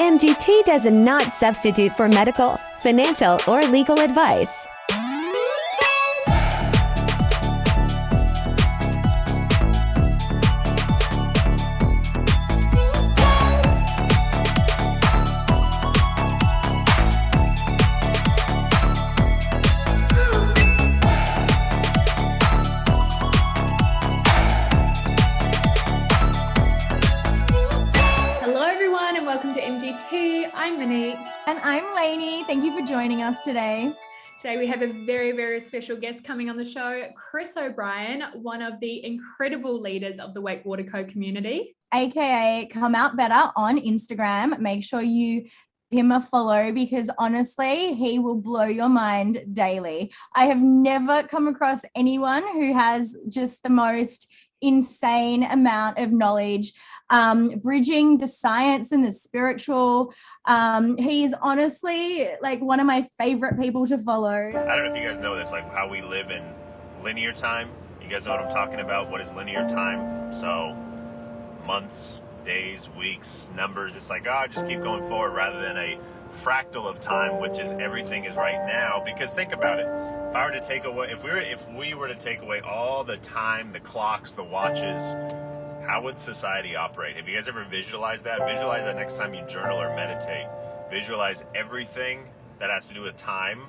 MGT does not substitute for medical, financial, or legal advice. I'm Monique. And I'm Lainey. Thank you for joining us today. Today we have a very, very special guest coming on the show, Chris O'Brien, one of the incredible leaders of the Wake Water Co community. AKA Come Out Better on Instagram. Make sure you give him a follow because honestly, he will blow your mind daily. I have never come across anyone who has just the most insane amount of knowledge, bridging the science and the spiritual. He's honestly like one of my favorite people to follow. I don't know if you guys know this, like how we live in linear time. You guys know what I'm talking about? What is linear time? So months, days, weeks, numbers. It's like, just keep going forward rather than a fractal of time, which is everything is right now. Because think about it. If I were to take away, if we were to take away all the time, the clocks, the watches, how would society operate? Have you guys ever visualized that? Visualize that next time you journal or meditate. Visualize everything that has to do with time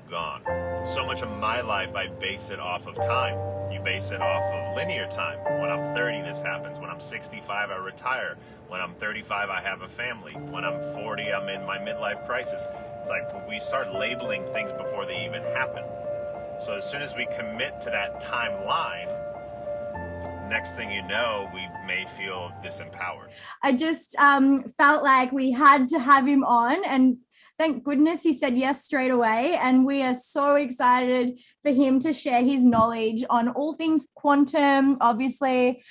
gone. So much of my life, I base it off of time. You base it off of linear time. When I'm 30, this happens. When I'm 65, I retire. When I'm 35, I have a family. When I'm 40, I'm in my midlife crisis. It's like we start labeling things before they even happen. So as soon as we commit to that timeline, next thing you know, we may feel disempowered. I just felt like we had to have him on, and thank goodness he said yes straight away. And we are so excited for him to share his knowledge on all things quantum, obviously,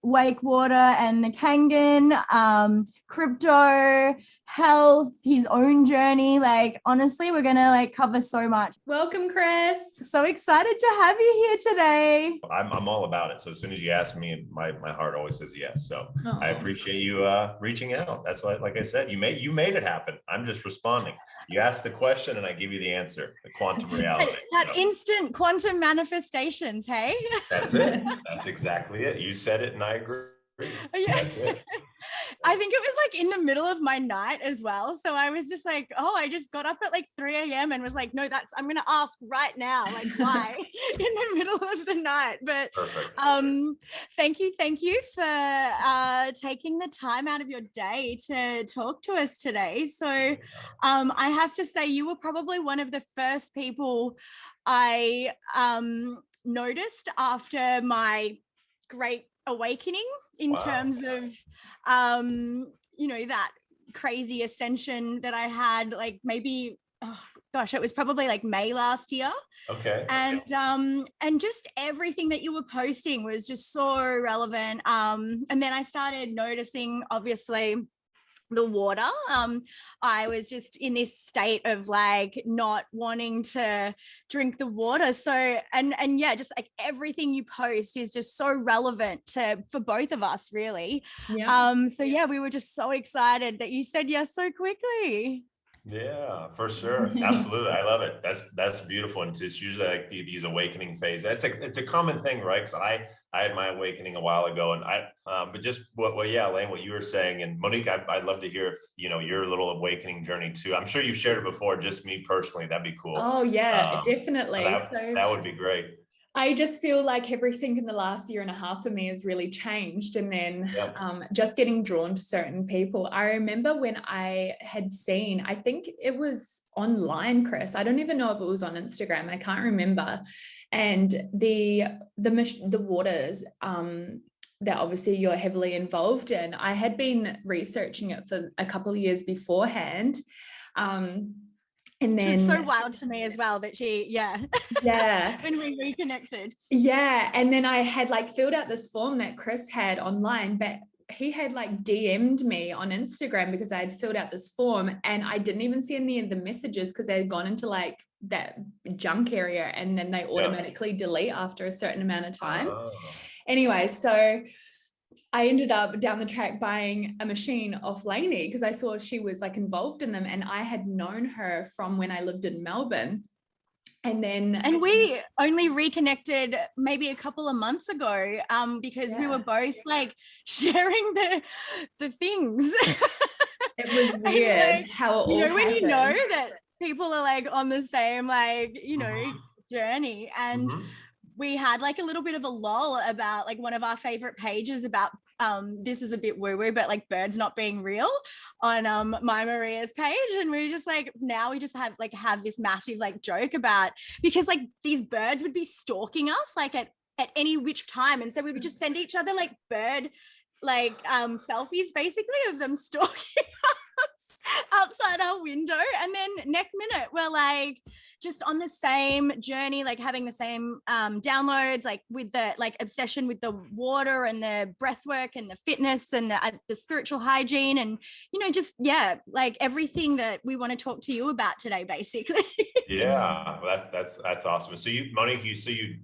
wake water and the kangen, crypto, health, his own journey. Like, honestly, we're going to cover so much. Welcome, Chris. So excited to have you here today. I'm all about it. So as soon as you ask me, my heart always says yes. So I appreciate you reaching out. That's why, like I said, you made it happen. I'm just responding. You ask the question and I give you the answer, the quantum reality. That instant quantum manifestations, hey? That's it. That's exactly it. You said it and I agree. Yeah. That's it. I think it was in the middle of my night as well. So I was just like, I just got up at 3 a.m. and was like, no, I'm going to ask right now, why in the middle of the night. But thank you for taking the time out of your day to talk to us today. So I have to say you were probably one of the first people I noticed after my great awakening in terms of that crazy ascension that I had, maybe it was probably May last year. Okay. And just everything that you were posting was just so relevant. And then I started noticing, obviously, the water. I was just in this state of not wanting to drink the water. So, and yeah, just everything you post is just so relevant for both of us, really. Yeah. So yeah, we were just so excited that you said yes so quickly. Yeah, for sure. Absolutely. I love it. That's beautiful. And it's usually these awakening phases. It's a common thing, right? Because I had my awakening a while ago, and but just Elaine, what you were saying, and Monique, I'd love to hear if, your little awakening journey too. I'm sure you've shared it before, just me personally. That'd be cool. Oh yeah, definitely. That would be great. I just feel like everything in the last year and a half for me has really changed. And then just getting drawn to certain people. I remember when I had seen, I think it was online, Chris. I don't even know if it was on Instagram. I can't remember. And the waters that obviously you're heavily involved in, I had been researching it for a couple of years beforehand. And then, it was so wild to me as well that when we reconnected. Yeah. And then I had filled out this form that Chris had online, but he had DM'd me on Instagram because I had filled out this form and I didn't even see any of the messages because they had gone into that junk area and then they automatically delete after a certain amount of time. Anyway, so I ended up down the track buying a machine off Lainey because I saw she was like involved in them, and I had known her from when I lived in Melbourne. And we only reconnected maybe a couple of months ago, because we were both like sharing the things. It was weird like, how it all when happened. you know that people are like on the same like journey, and we had like a little bit of a lull about like one of our favorite pages about this is a bit woo-woo, but like birds not being real on my Maria's page, and we just like, now we just have this massive like joke about, because like these birds would be stalking us like at any which time, and so we would just send each other like bird like selfies basically of them stalking us outside our window, and then next minute we're like just on the same journey, like having the same downloads, like with the like obsession with the water and the breath work and the fitness and the spiritual hygiene, and just like everything that we want to talk to you about today basically. Yeah, well, that's awesome. So Monique, you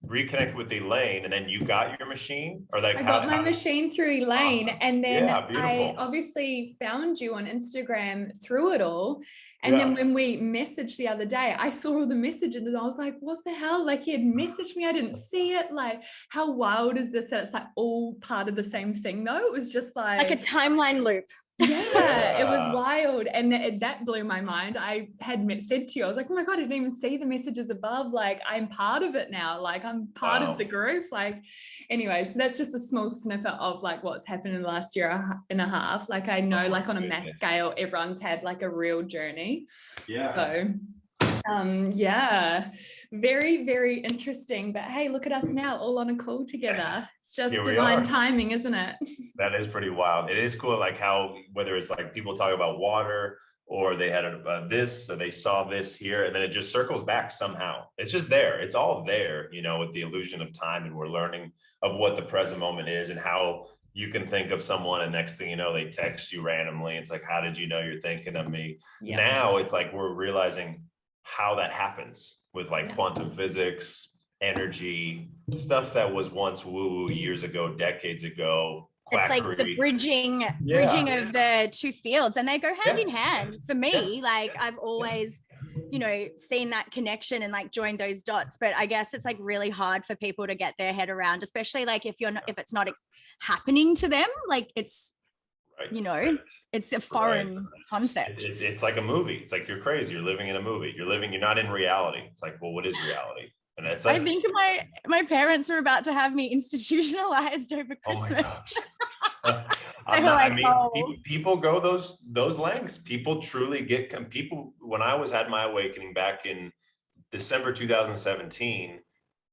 reconnect with Elaine, and then you got your machine, or like I got my machine through Elaine, awesome. and then beautiful. I obviously found you on Instagram through it all. And then when we messaged the other day, I saw all the messages and I was like, what the hell? Like, he had messaged me, I didn't see it. Like, how wild is this? That it's like all part of the same thing though. It was just like a timeline loop. Yeah, it was wild. And that blew my mind. I had said to you, I was like, oh my God, I didn't even see the messages above. Like, I'm part of it now. Like, I'm part of the group. Like, anyway, so that's just a small snippet of like what's happened in the last year and a half. Like, I know like on a mass scale, everyone's had like a real journey. Yeah. So very, very interesting. But hey, look at us now all on a call together. It's just divine timing, isn't it? That is pretty wild. It is cool, like how, whether it's like people talk about water, or they had this, so they saw this here, and then it just circles back somehow. It's just there. It's all there, with the illusion of time, and we're learning of what the present moment is, and how you can think of someone, and next thing you know, they text you randomly. It's like, how did you know you're thinking of me? Yeah. Now it's like we're realizing how that happens with like quantum physics, energy, stuff that was once woo-woo years ago, decades ago. Quackery. It's like the bridging of the two fields, and they go hand in hand for me. Like, I've always seen that connection and like joined those dots, but I guess it's like really hard for people to get their head around, especially like if it's not happening to them, like it's it's a foreign concept. It's like a movie. It's like, you're crazy. You're living in a movie. You're not in reality. It's like, well, what is reality? And it's like, I think my parents are about to have me institutionalized over Christmas. People go those lengths. People truly get people. When I had my awakening back in December 2017,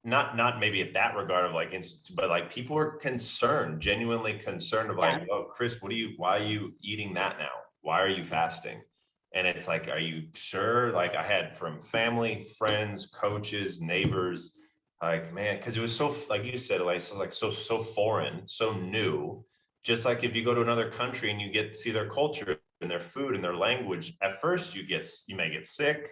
not maybe at that regard of like, but like people are concerned, genuinely concerned of like, oh, Chris, why are you eating that now? Why are you fasting? And it's like, are you sure? Like, I had from family, friends, coaches, neighbors, like, man, because it was so, like you said, like, it was like so foreign, so new. Just like if you go to another country and you get to see their culture and their food and their language, at first you may get sick,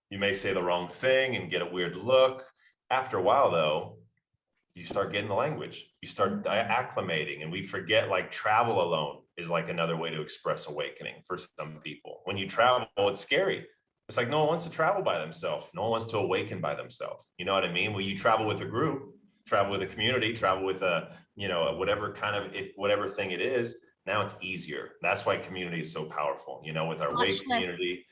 you may say the wrong thing and get a weird look. After a while, though, you start getting the language, you start acclimating, and we forget like travel alone is like another way to express awakening for some people. When you travel, it's scary. It's like no one wants to travel by themselves. No one wants to awaken by themselves. You know what I mean? When you travel with a group, travel with a community, travel with whatever whatever thing it is, now it's easier. That's why community is so powerful, with our way community.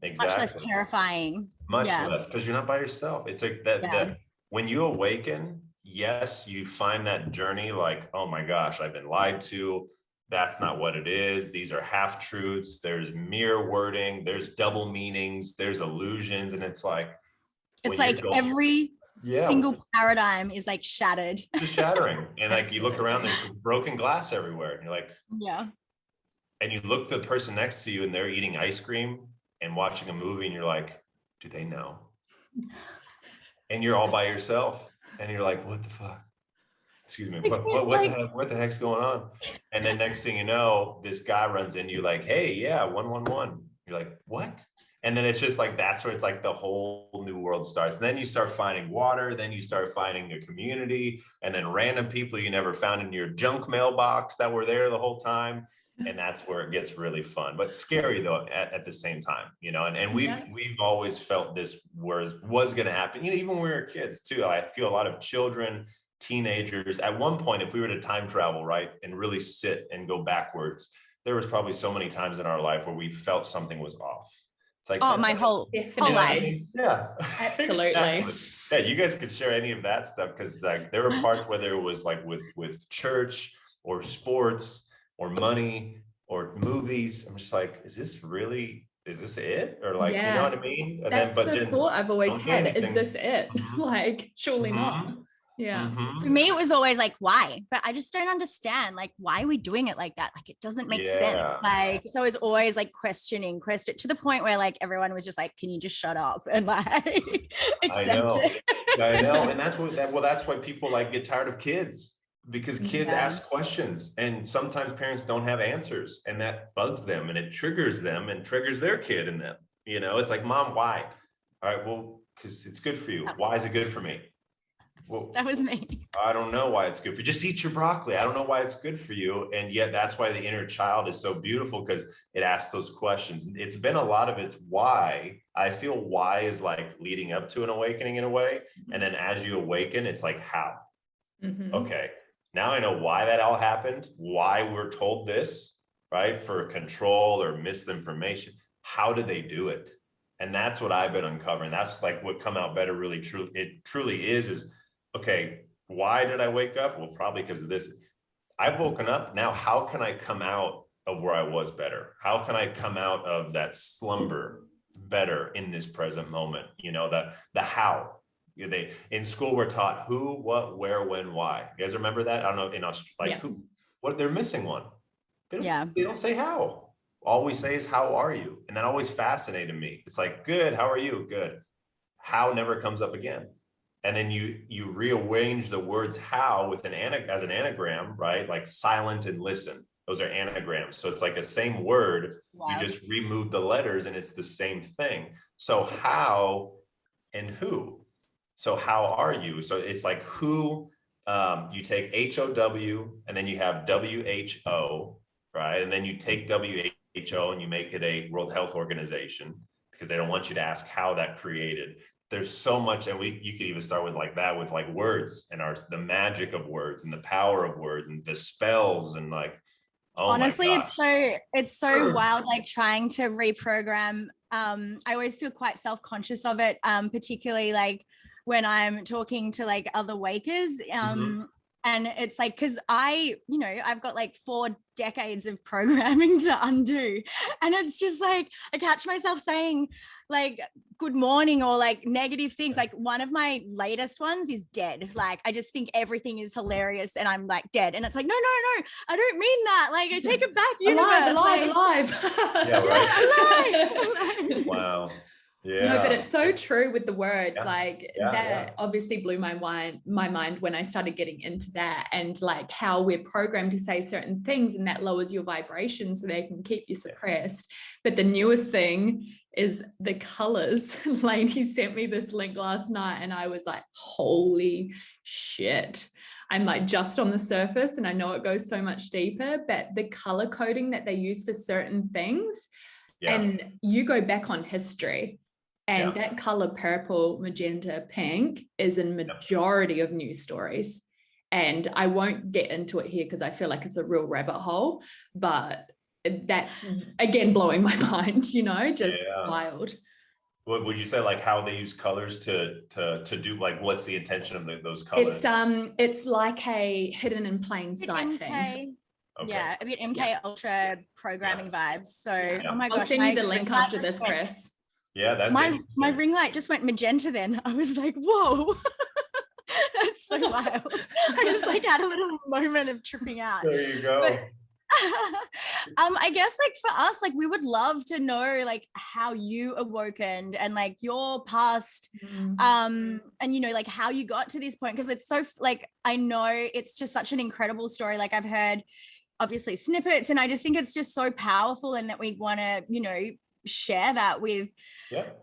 Exactly. Much less terrifying. Much less, because you're not by yourself. It's like that when you awaken, yes, you find that journey like, oh my gosh, I've been lied to. That's not what it is. These are half truths. There's mere wording. There's double meanings. There's illusions. And it's like every single paradigm is like shattered. Just shattering. And like you look around, there's broken glass everywhere. And you're like, and you look to the person next to you and they're eating ice cream and watching a movie, and you're like, do they know? And you're all by yourself and you're like, what the fuck? Excuse me, what the heck's going on? And then next thing you know, this guy runs into you like, hey, 111. You're like, what? And then it's just like, that's where it's like the whole new world starts. And then you start finding water, then you start finding a community, and then random people you never found in your junk mailbox that were there the whole time. And that's where it gets really fun, but scary though at the same time, you know. And we've always felt this was going to happen, you know, even when we were kids too. I feel a lot of children, teenagers, at one point, if we were to time travel, right, and really sit and go backwards, there was probably so many times in our life where we felt something was off. It's like, oh, my whole life. Yeah, absolutely. Exactly. Yeah, you guys could share any of that stuff, because like there were parts whether it was like with church or sports or money or movies. I'm just like, is this it? Or like, you know what I mean? And that's then, the thought I've always had. Is this it? Mm-hmm. Like, surely not. Yeah. Mm-hmm. For me, it was always like, why? But I just don't understand, like, why are we doing it like that? Like, it doesn't make sense. Like, so it's always like questioning to the point where like everyone was just like, can you just shut up and like accept it? I know. And that's why people like get tired of kids, because kids ask questions and sometimes parents don't have answers, and that bugs them and it triggers them and triggers their kid in them. You know, it's like, Mom, why? All right, well, because it's good for you. Why is it good for me? Well, that was me. I don't know why it's good for you. Just eat your broccoli. I don't know why it's good for you. And yet that's why the inner child is so beautiful, because it asks those questions. It's been a lot of it's why. I feel why is like leading up to an awakening in a way. And then as you awaken, it's like how. Okay, now I know why that all happened, why we're told this, right? For control or misinformation. How did they do it? And that's what I've been uncovering. That's like what Come Out Better really truly is okay, why did I wake up? Well, probably because of this. I've woken up. Now, how can I come out of where I was better? How can I come out of that slumber better in this present moment? You know, the how. They in school we're taught who, what, where, when, why. You guys remember that? I don't know, in Australia, who, what, they're missing one. They don't say how. All we say is, how are you? And that always fascinated me. It's like, good, how are you? Good. How never comes up again. And then you rearrange the words how with as an anagram, right? Like silent and listen. Those are anagrams. So it's like a same word. Wow. You just remove the letters and it's the same thing. So how and who. So how are you? So it's like who, you take HOW and then you have WHO, right? And then you take WHO and you make it a World Health Organization, because they don't want you to ask how that created. There's so much, and you could even start with like that, with like words and the magic of words and the power of words and the spells and like, oh, honestly, it's so wild, like trying to reprogram. I always feel quite self-conscious of it, particularly like when I'm talking to like other wakers. And it's like, because I've got like 4 decades of programming to undo. And it's just like, I catch myself saying like, good morning, or like negative things. Like one of my latest ones is dead. Like, I just think everything is hilarious and I'm like dead. And it's like, no, I don't mean that. Like, I take it back. Alive. Yeah, right. alive. Wow. Yeah. No, but it's so true with the words. That obviously blew my mind when I started getting into that, and like how we're programmed to say certain things, and that lowers your vibration so they can keep you suppressed. But the newest thing is the colors. Lainey sent me this link last night and I was like, holy shit. I'm like just on the surface, and I know it goes so much deeper, but the color coding that they use for certain things, and you go back on history, and that color purple, magenta, pink is in majority of news stories. And I won't get into it here because I feel like it's a real rabbit hole, but that's again blowing my mind, just wild. What would you say, like how they use colors to do, like what's the intention of those colors? It's like a hidden in plain sight things. Okay. Yeah, a bit MK Ultra programming vibes. So oh my gosh, I'll send you the link after this, Chris. Yeah, that's my ring light just went magenta then. I was like, whoa. That's so wild. I just like had a little moment of tripping out. There you go. But, I guess like for us, like we would love to know like how you awoken and like your past, and like how you got to this point, because it's so like I know it's just such an incredible story. Like I've heard obviously snippets, and I just think it's just so powerful, and that we'd want to share that with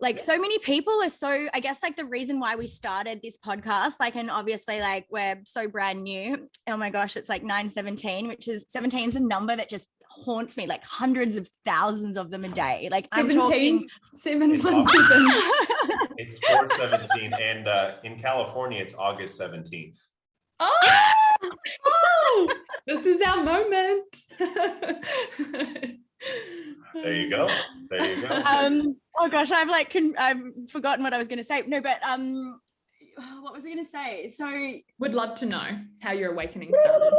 like so many people are so, I guess like the reason why we started this podcast, like, and obviously like we're so brand new. Oh my gosh, it's like 917, which is 17 is a number that just haunts me, like hundreds of thousands of them a day. Like 17, I'm talking 7 It's months. It's 4/17, and in California, it's August 17th. Oh, this is our moment. There you go. There you go. Oh gosh, I've forgotten what I was going to say. No, but what was I going to say? So would love to know how your awakening started.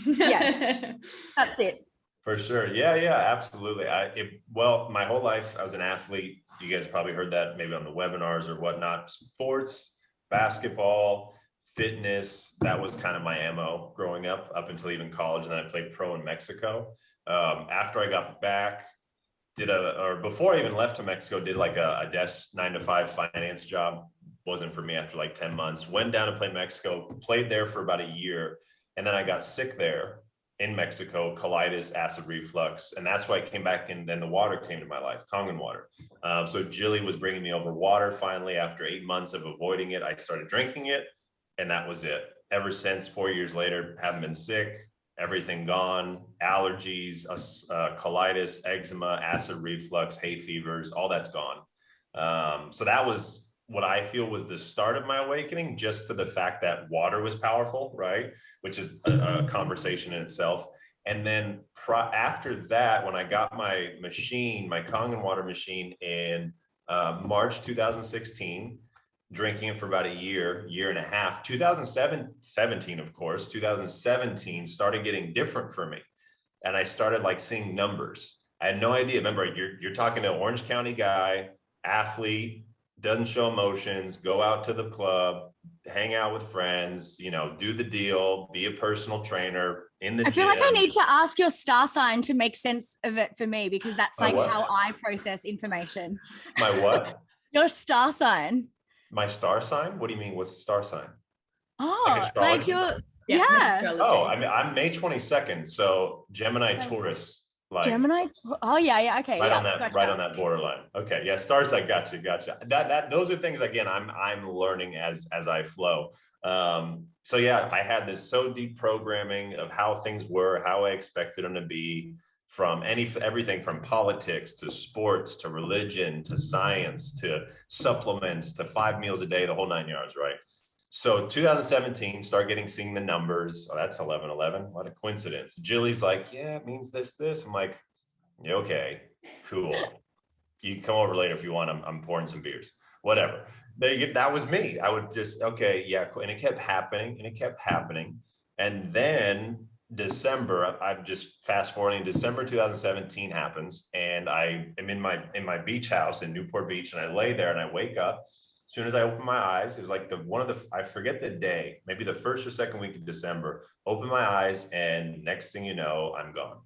Yeah, that's it. For sure. Yeah, absolutely. Well, my whole life I was an athlete. You guys probably heard that maybe on the webinars or whatnot. Sports, basketball, fitness, that was kind of my MO growing up until even college. And then I played pro in Mexico. After I got back, before I even left to Mexico, did like a desk 9-to-5 finance job. Wasn't for me after like 10 months. Went down to play Mexico, played there for about a year. And then I got sick there in Mexico, colitis, acid reflux. And that's why I came back, and then the water came to my life, kangen water. So Jilly was bringing me over water. Finally, after 8 months of avoiding it, I started drinking it, and that was it. Ever since, 4 years later, haven't been sick, everything gone, allergies, colitis, eczema, acid reflux, hay fevers, all that's gone. So that was what I feel was the start of my awakening, just to the fact that water was powerful, right? Which is a conversation in itself. And then after that, when I got my machine, my kangen water machine in March 2016, drinking it for about a year and a half, 2017, of course, 2017 started getting different for me. And I started like seeing numbers. I had no idea. Remember, you're talking to an Orange County guy, athlete, doesn't show emotions, go out to the club, hang out with friends, do the deal, be a personal trainer in the gym. I feel like I need to ask your star sign to make sense of it for me, because that's like how I process information. My what? Your star sign. My star sign? What do you mean? What's the star sign? Oh, like you're, yeah. Oh, I mean, I'm May 22nd. So Gemini, Taurus. Like Gemini. Oh yeah. Okay. Right yeah, on that, gotcha. right on that borderline. Okay. Yeah. Stars. I gotcha. Those are things, again, I'm learning as I flow. So yeah, I had this so deep programming of how things were, how I expected them to be, from everything from politics to sports to religion to science to supplements to 5 meals a day, the whole 9 yards, right? So 2017, seeing the numbers. Oh, that's 1111. What a coincidence. Jilly's like, yeah, it means this. I'm like, yeah, okay, cool. You can come over later if you want. I'm pouring some beers, whatever. That was me. I would just, okay, yeah. And it kept happening. And then December, I'm just fast forwarding, December 2017 happens. And I am in my beach house in Newport Beach. And I lay there and I wake up. As soon as I open my eyes, it was like I forget the day, maybe the first or second week of December, open my eyes, and next thing you know, I'm gone.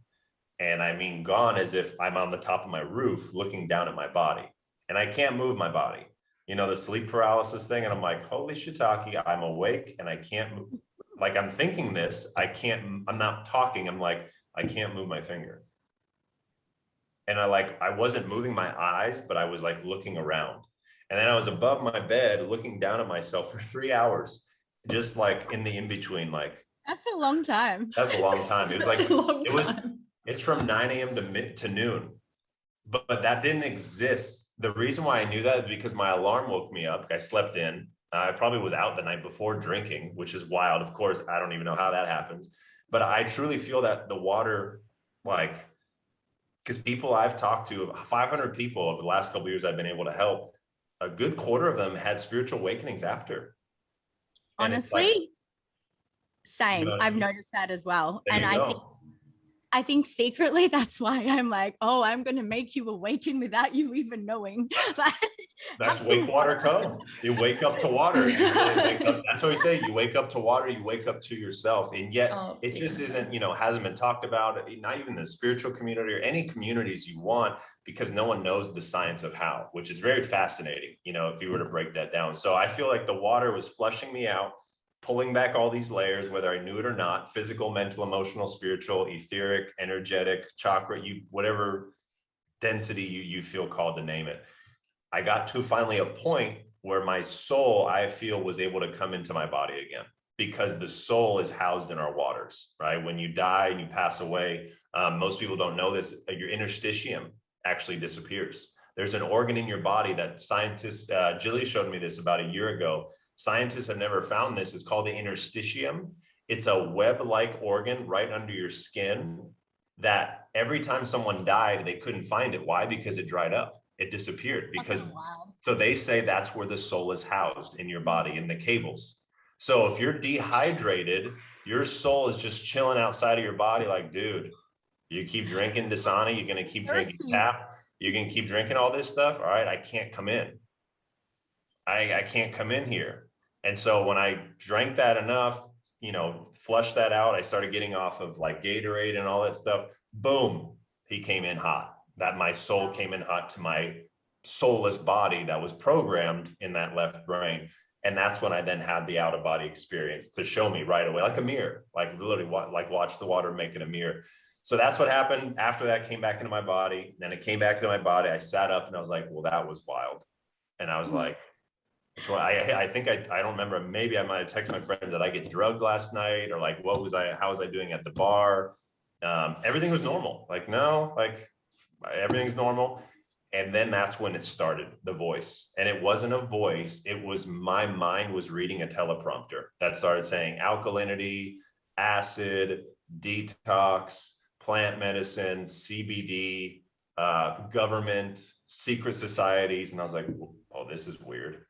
And I mean gone as if I'm on the top of my roof looking down at my body, and I can't move my body. The sleep paralysis thing. And I'm like, holy shiitake, I'm awake and I can't move. Like, I'm thinking this, I'm not talking. I'm like, I can't move my finger. And I wasn't moving my eyes, but I was like looking around. And then I was above my bed looking down at myself for 3 hours, just like in the in-between. Like, that's a long time. That's a long time. It was like, it's from 9 a.m. to noon, but that didn't exist. The reason why I knew that is because my alarm woke me up. I slept in. I probably was out the night before drinking, which is wild. Of course, I don't even know how that happens, but I truly feel that the water, like, because people I've talked to, 500 people over the last couple of years I've been able to help, a good quarter of them had spiritual awakenings after. And honestly, same. I've noticed that as well. And I think secretly that's why I'm like, oh, I'm going to make you awaken without you even knowing. That's wake water come. You wake up to water. That's what we say. You wake up to water, you wake up to yourself. And yet it just isn't, hasn't been talked about, not even the spiritual community or any communities you want, because no one knows the science of how, which is very fascinating, if you were to break that down. So I feel like the water was flushing me out, pulling back all these layers, whether I knew it or not: physical, mental, emotional, spiritual, etheric, energetic, chakra, whatever density you feel called to name it. I got to finally a point where my soul, I feel, was able to come into my body again, because the soul is housed in our waters, right? When you die and you pass away, most people don't know this, your interstitium actually disappears. There's an organ in your body that scientists, Jilly showed me this about a year ago. Scientists have never found this. It's called the interstitium. It's a web-like organ right under your skin that every time someone died, they couldn't find it. Why? Because it dried up. It disappeared. Because so they say that's where the soul is housed in your body, in the cables. So if you're dehydrated, your soul is just chilling outside of your body like, dude, you keep drinking Dasani, you're going to keep drinking tap, you can keep drinking all this stuff. All right, I can't come in. I can't come in here. And so when I drank that enough, you know, flushed that out, I started getting off of like Gatorade and all that stuff. Boom, he came in hot. That my soul came in hot to my soulless body that was programmed in that left brain. And that's when I then had the out of body experience to show me right away, like a mirror, like literally like watch the water making a mirror. So that's what happened. After that came back into my body. Then it came back into my body. I sat up and I was like, well, that was wild. And I was like, I think I don't remember. Maybe I might have texted my friend that I get drugged last night, or like, how was I doing at the bar? Everything was normal. Like, no, like everything's normal. And then that's when it started, the voice. And it wasn't a voice. It was my mind was reading a teleprompter that started saying alkalinity, acid, detox, plant medicine, CBD, government, secret societies. And I was like, oh, this is weird.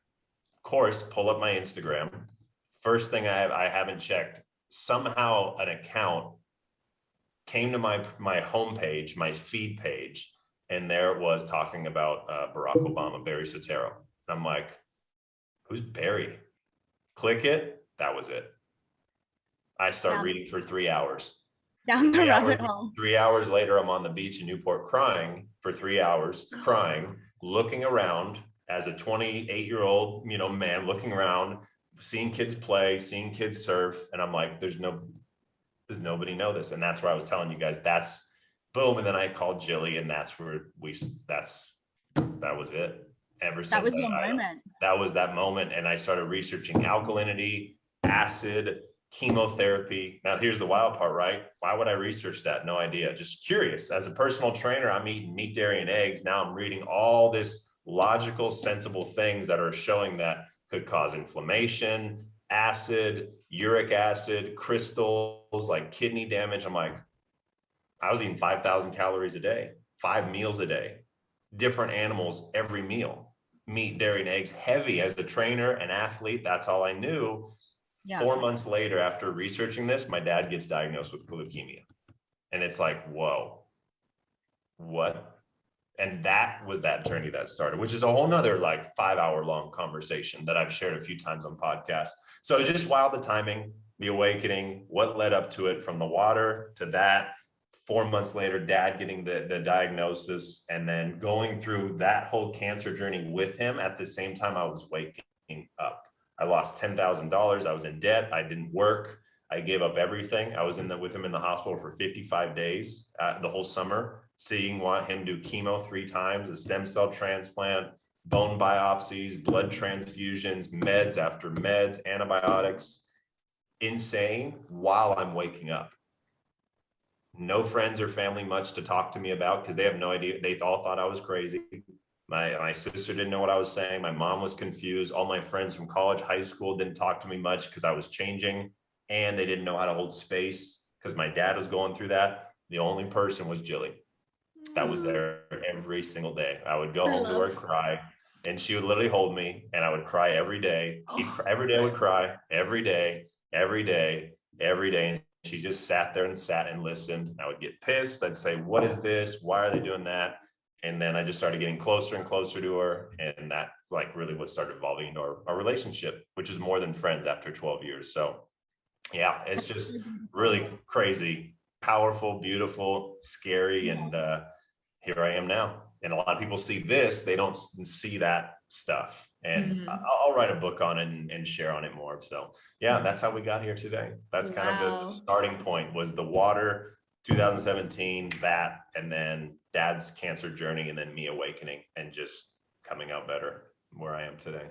Of course, pull up my Instagram. First thing I haven't checked, somehow an account came to my homepage, my feed page, and there it was talking about Barack Obama, Barry Soetoro. And I'm like, who's Barry? Click it. That was it. I start reading for 3 hours. Down the rabbit hole. 3 hours later, I'm on the beach in Newport crying for 3 hours, crying, looking around as a 28-year-old, man, looking around, seeing kids play, seeing kids surf. And I'm like, does nobody know this? And that's where I was telling you guys, that's boom. And then I called Jilly, and that's where that was it. Ever since that was your moment. That was that moment. And I started researching alkalinity, acid, chemotherapy. Now here's the wild part, right? Why would I research that? No idea. Just curious. As a personal trainer, I'm eating meat, dairy, and eggs. Now I'm reading all this logical, sensible things that are showing that could cause inflammation, acid, uric acid, crystals, like kidney damage. I'm like, I was eating 5,000 calories a day, 5 meals a day, different animals every meal, meat, dairy, and eggs, heavy. As a trainer and athlete, that's all I knew. Yeah. 4 months later, after researching this, my dad gets diagnosed with leukemia. And it's like, whoa, what? And that was that journey that started, which is a whole nother like 5-hour long conversation that I've shared a few times on podcasts. So it's just wild, the timing, the awakening, what led up to it, from the water to that. 4 months later, dad getting the diagnosis, and then going through that whole cancer journey with him at the same time I was waking up. I lost $10,000. I was in debt. I didn't work. I gave up everything. I was with him in the hospital for 55 days, the whole summer, seeing him do chemo 3 times, a stem cell transplant, bone biopsies, blood transfusions, meds after meds, antibiotics. Insane, while I'm waking up. No friends or family much to talk to me about, because they have no idea. They all thought I was crazy. My sister didn't know what I was saying. My mom was confused. All my friends from college, high school didn't talk to me much because I was changing, and they didn't know how to hold space because my dad was going through that. The only person was Jilly that was there every single day. I would go home to her, cry, and she would literally hold me, and I would cry every day. Every day I would cry, every day. And she just sat there and listened. I would get pissed. I'd say, what is this? Why are they doing that? And then I just started getting closer and closer to her. And that's like really what started evolving into our relationship, which is more than friends after 12 years. So yeah, it's just really crazy, powerful, beautiful, scary. And here I am now. And a lot of people see this, they don't see that stuff. And I'll write a book on it and share on it more. So yeah, that's how we got here today. That's kind of the starting point, was the water, 2017, that, and then dad's cancer journey, and then me awakening and just coming out better where I am today.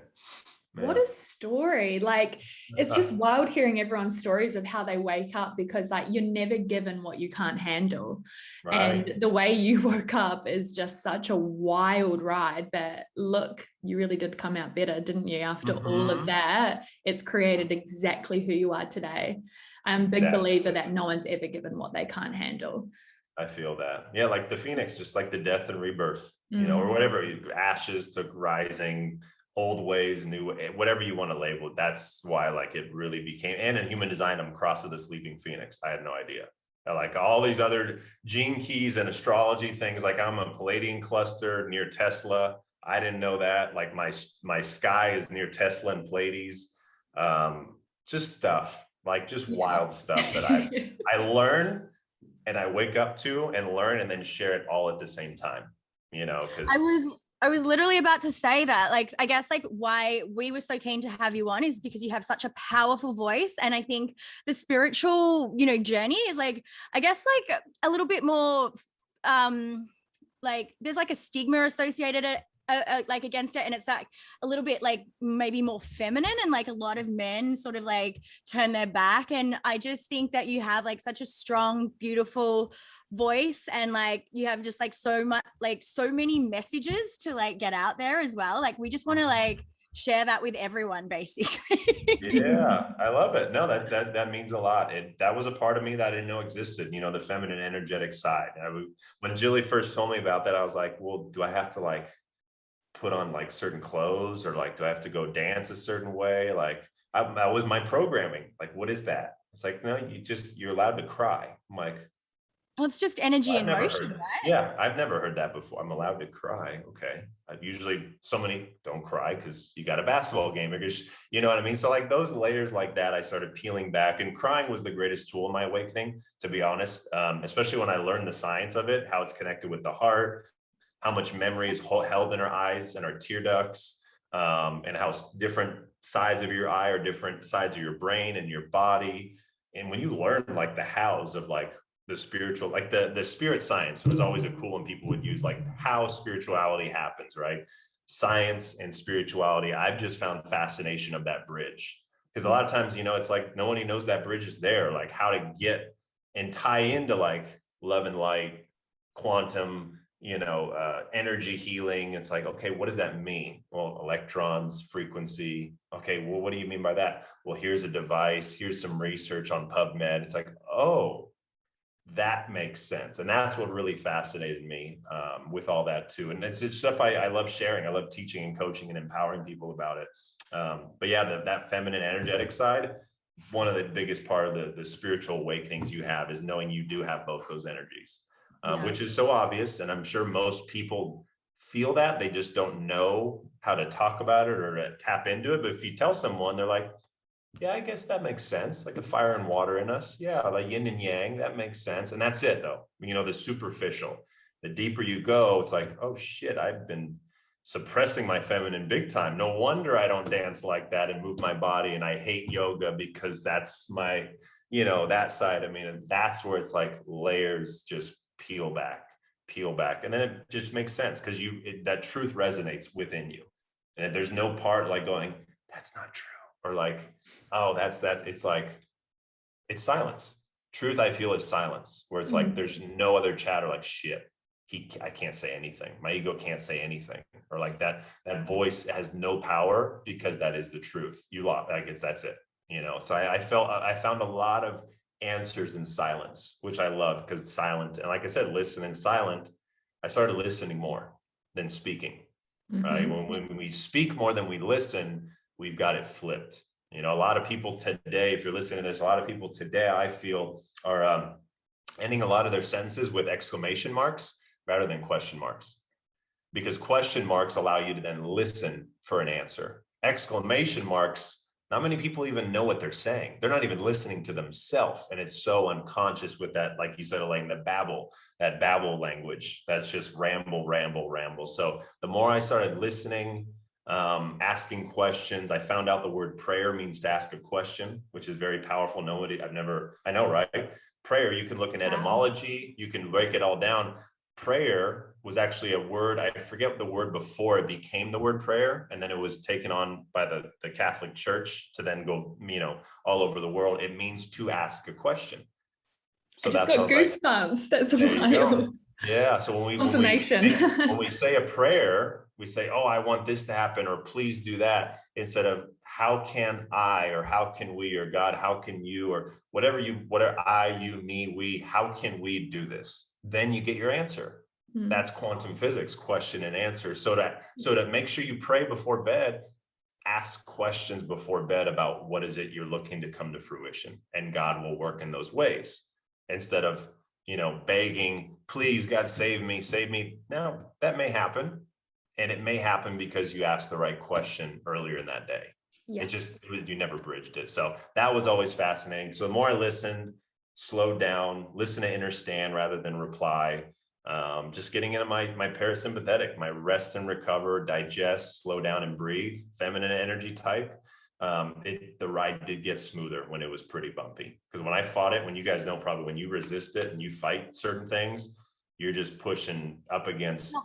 What a story. Like, it's just wild hearing everyone's stories of how they wake up, because like you're never given what you can't handle. Right. And the way you woke up is just such a wild ride. But look, you really did come out better, didn't you? After all of that, it's created exactly who you are today. I'm a big believer that no one's ever given what they can't handle. I feel that. Yeah, like the phoenix, just like the death and rebirth, you know, or whatever, ashes to rising, old ways, new, whatever you want to label it. That's why like it really became, and in human design, I'm cross of the sleeping phoenix. I had no idea. Like all these other gene keys and astrology things, like I'm a Palladian cluster near Tesla. I didn't know that. Like my sky is near Tesla and Pleiades. Just stuff, like just wild stuff that I learn and I wake up to and learn and then share it all at the same time, you know, because I was literally about to say that, like, I guess like why we were so keen to have you on is because you have such a powerful voice. And I think the spiritual, you know, journey is like, I guess like a little bit more, like there's like a stigma associated like against it, and it's like a little bit like maybe more feminine, and like a lot of men sort of like turn their back. And I just think that you have like such a strong, beautiful voice, and like you have just like so much, like so many messages to like get out there as well. Like we just want to like share that with everyone, basically. Yeah, I love it. No, that means a lot. That was a part of me that I didn't know existed, you know, the feminine energetic side. When Jilly first told me about that, I was like, well, do I have to like put on like certain clothes, or like do I have to go dance a certain way? Like that was my programming. Like, what is that? It's like, no, you're allowed to cry. I'm like, well, it's just energy and motion, right? Yeah, I've never heard that before. I'm allowed to cry. Okay. So many don't cry because you got a basketball game, because you know what I mean? So like those layers like that, I started peeling back, and crying was the greatest tool in my awakening, to be honest. Especially when I learned the science of it, how it's connected with the heart, how much memory is held in our eyes and our tear ducts, and how different sides of your eye are different sides of your brain and your body. And when you learn like the hows of like the spiritual, like the spirit science was always a cool one people would use, like how spirituality happens, right? Science and spirituality. I've just found fascination of that bridge, because a lot of times, you know, it's like nobody knows that bridge is there, like how to get and tie into like love and light, quantum, you know, energy healing. It's like, okay, what does that mean? Well, electrons, frequency. Okay, well, what do you mean by that? Well, here's a device, here's some research on PubMed. It's like, oh, that makes sense. And that's what really fascinated me with all that too. And it's stuff I love sharing. I love teaching and coaching and empowering people about it. But yeah, that feminine energetic side, one of the biggest part of the spiritual awakenings you have is knowing you do have both those energies, which is so obvious. And I'm sure most people feel that, they just don't know how to talk about it or to tap into it. But if you tell someone, they're like, yeah, I guess that makes sense. Like a fire and water in us. Yeah, like yin and yang, that makes sense. And that's it though. You know, the superficial, the deeper you go, it's like, oh shit, I've been suppressing my feminine big time. No wonder I don't dance like that and move my body. And I hate yoga because that's my, you know, that side. I mean, that's where it's like layers just peel back. And then it just makes sense because that truth resonates within you. And there's no part like going, that's not true. Or like, oh, that's it's like, it's silence. Truth, I feel, is silence, where it's like there's no other chatter, like shit, I can't say anything, my ego can't say anything, or like that voice has no power because that is the truth. I guess that's it, you know. So I found a lot of answers in silence, which I love, because silent, and like I said, listen and silent, I started listening more than speaking. Right? When we speak more than we listen, we've got it flipped. You know, a lot of people today, if you're listening to this, a lot of people today, I feel, are ending a lot of their sentences with exclamation marks rather than question marks, because question marks allow you to then listen for an answer. Exclamation marks, not many people even know what they're saying. They're not even listening to themselves. And it's so unconscious with that, like you said, Elaine, that babble language. That's just ramble. So the more I started listening, asking questions, I found out the word prayer means to ask a question, which is very powerful. I know, right? prayer, you can look in etymology, you can break it all down. Prayer was actually a word, I forget the word before it became the word prayer, and then it was taken on by the Catholic Church to then go, all over the world. It means to ask a question. So I just got goosebumps. That's wild. Yeah. So when we say a prayer, we say, oh, I want this to happen, or please do that, instead of how can I, or how can we, or God, how can you, or whatever I, you, me, we, how can we do this? Then you get your answer. That's quantum physics, question and answer. So to make sure you pray before bed, ask questions before bed about what is it you're looking to come to fruition, and God will work in those ways, instead of, begging, please, God, save me, save me. Now that may happen, and it may happen because you asked the right question earlier in that day. Yeah. You never bridged it. So that was always fascinating. So the more I listened, slowed down, listen to understand rather than reply, just getting into my parasympathetic, my rest and recover, digest, slow down and breathe, feminine energy type. The ride did get smoother when it was pretty bumpy, because when I fought it, when you guys know, probably when you resist it and you fight certain things, you're just pushing up against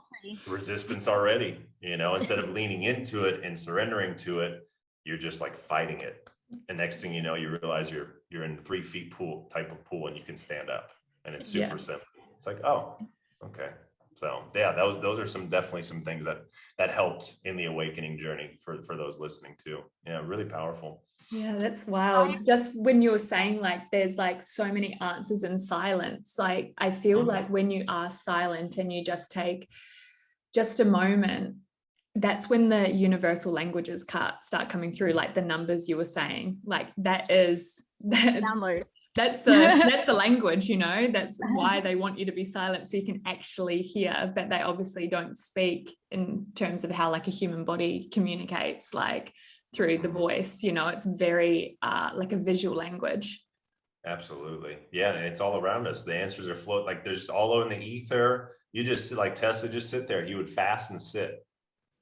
resistance already, instead of leaning into it and surrendering to it, you're just like fighting it. And next thing you know, you realize you're in 3 feet pool type of pool, and you can stand up, and it's super simple. It's like, oh, okay. So yeah, those are definitely some things that helped in the awakening journey for those listening too. Yeah, really powerful. Yeah, that's wild. Just when you were saying like there's like so many answers in silence, like I feel like when you are silent and you just take just a moment, that's when the universal languages start coming through, like the numbers you were saying, like that is that download. That's the language, that's why they want you to be silent, so you can actually hear, but they obviously don't speak in terms of how like a human body communicates, like through the voice, it's very like a visual language. Absolutely. Yeah. And it's all around us. The answers are float, like they're just all over in the ether. You just like Tesla, just sit there. He would fast and sit.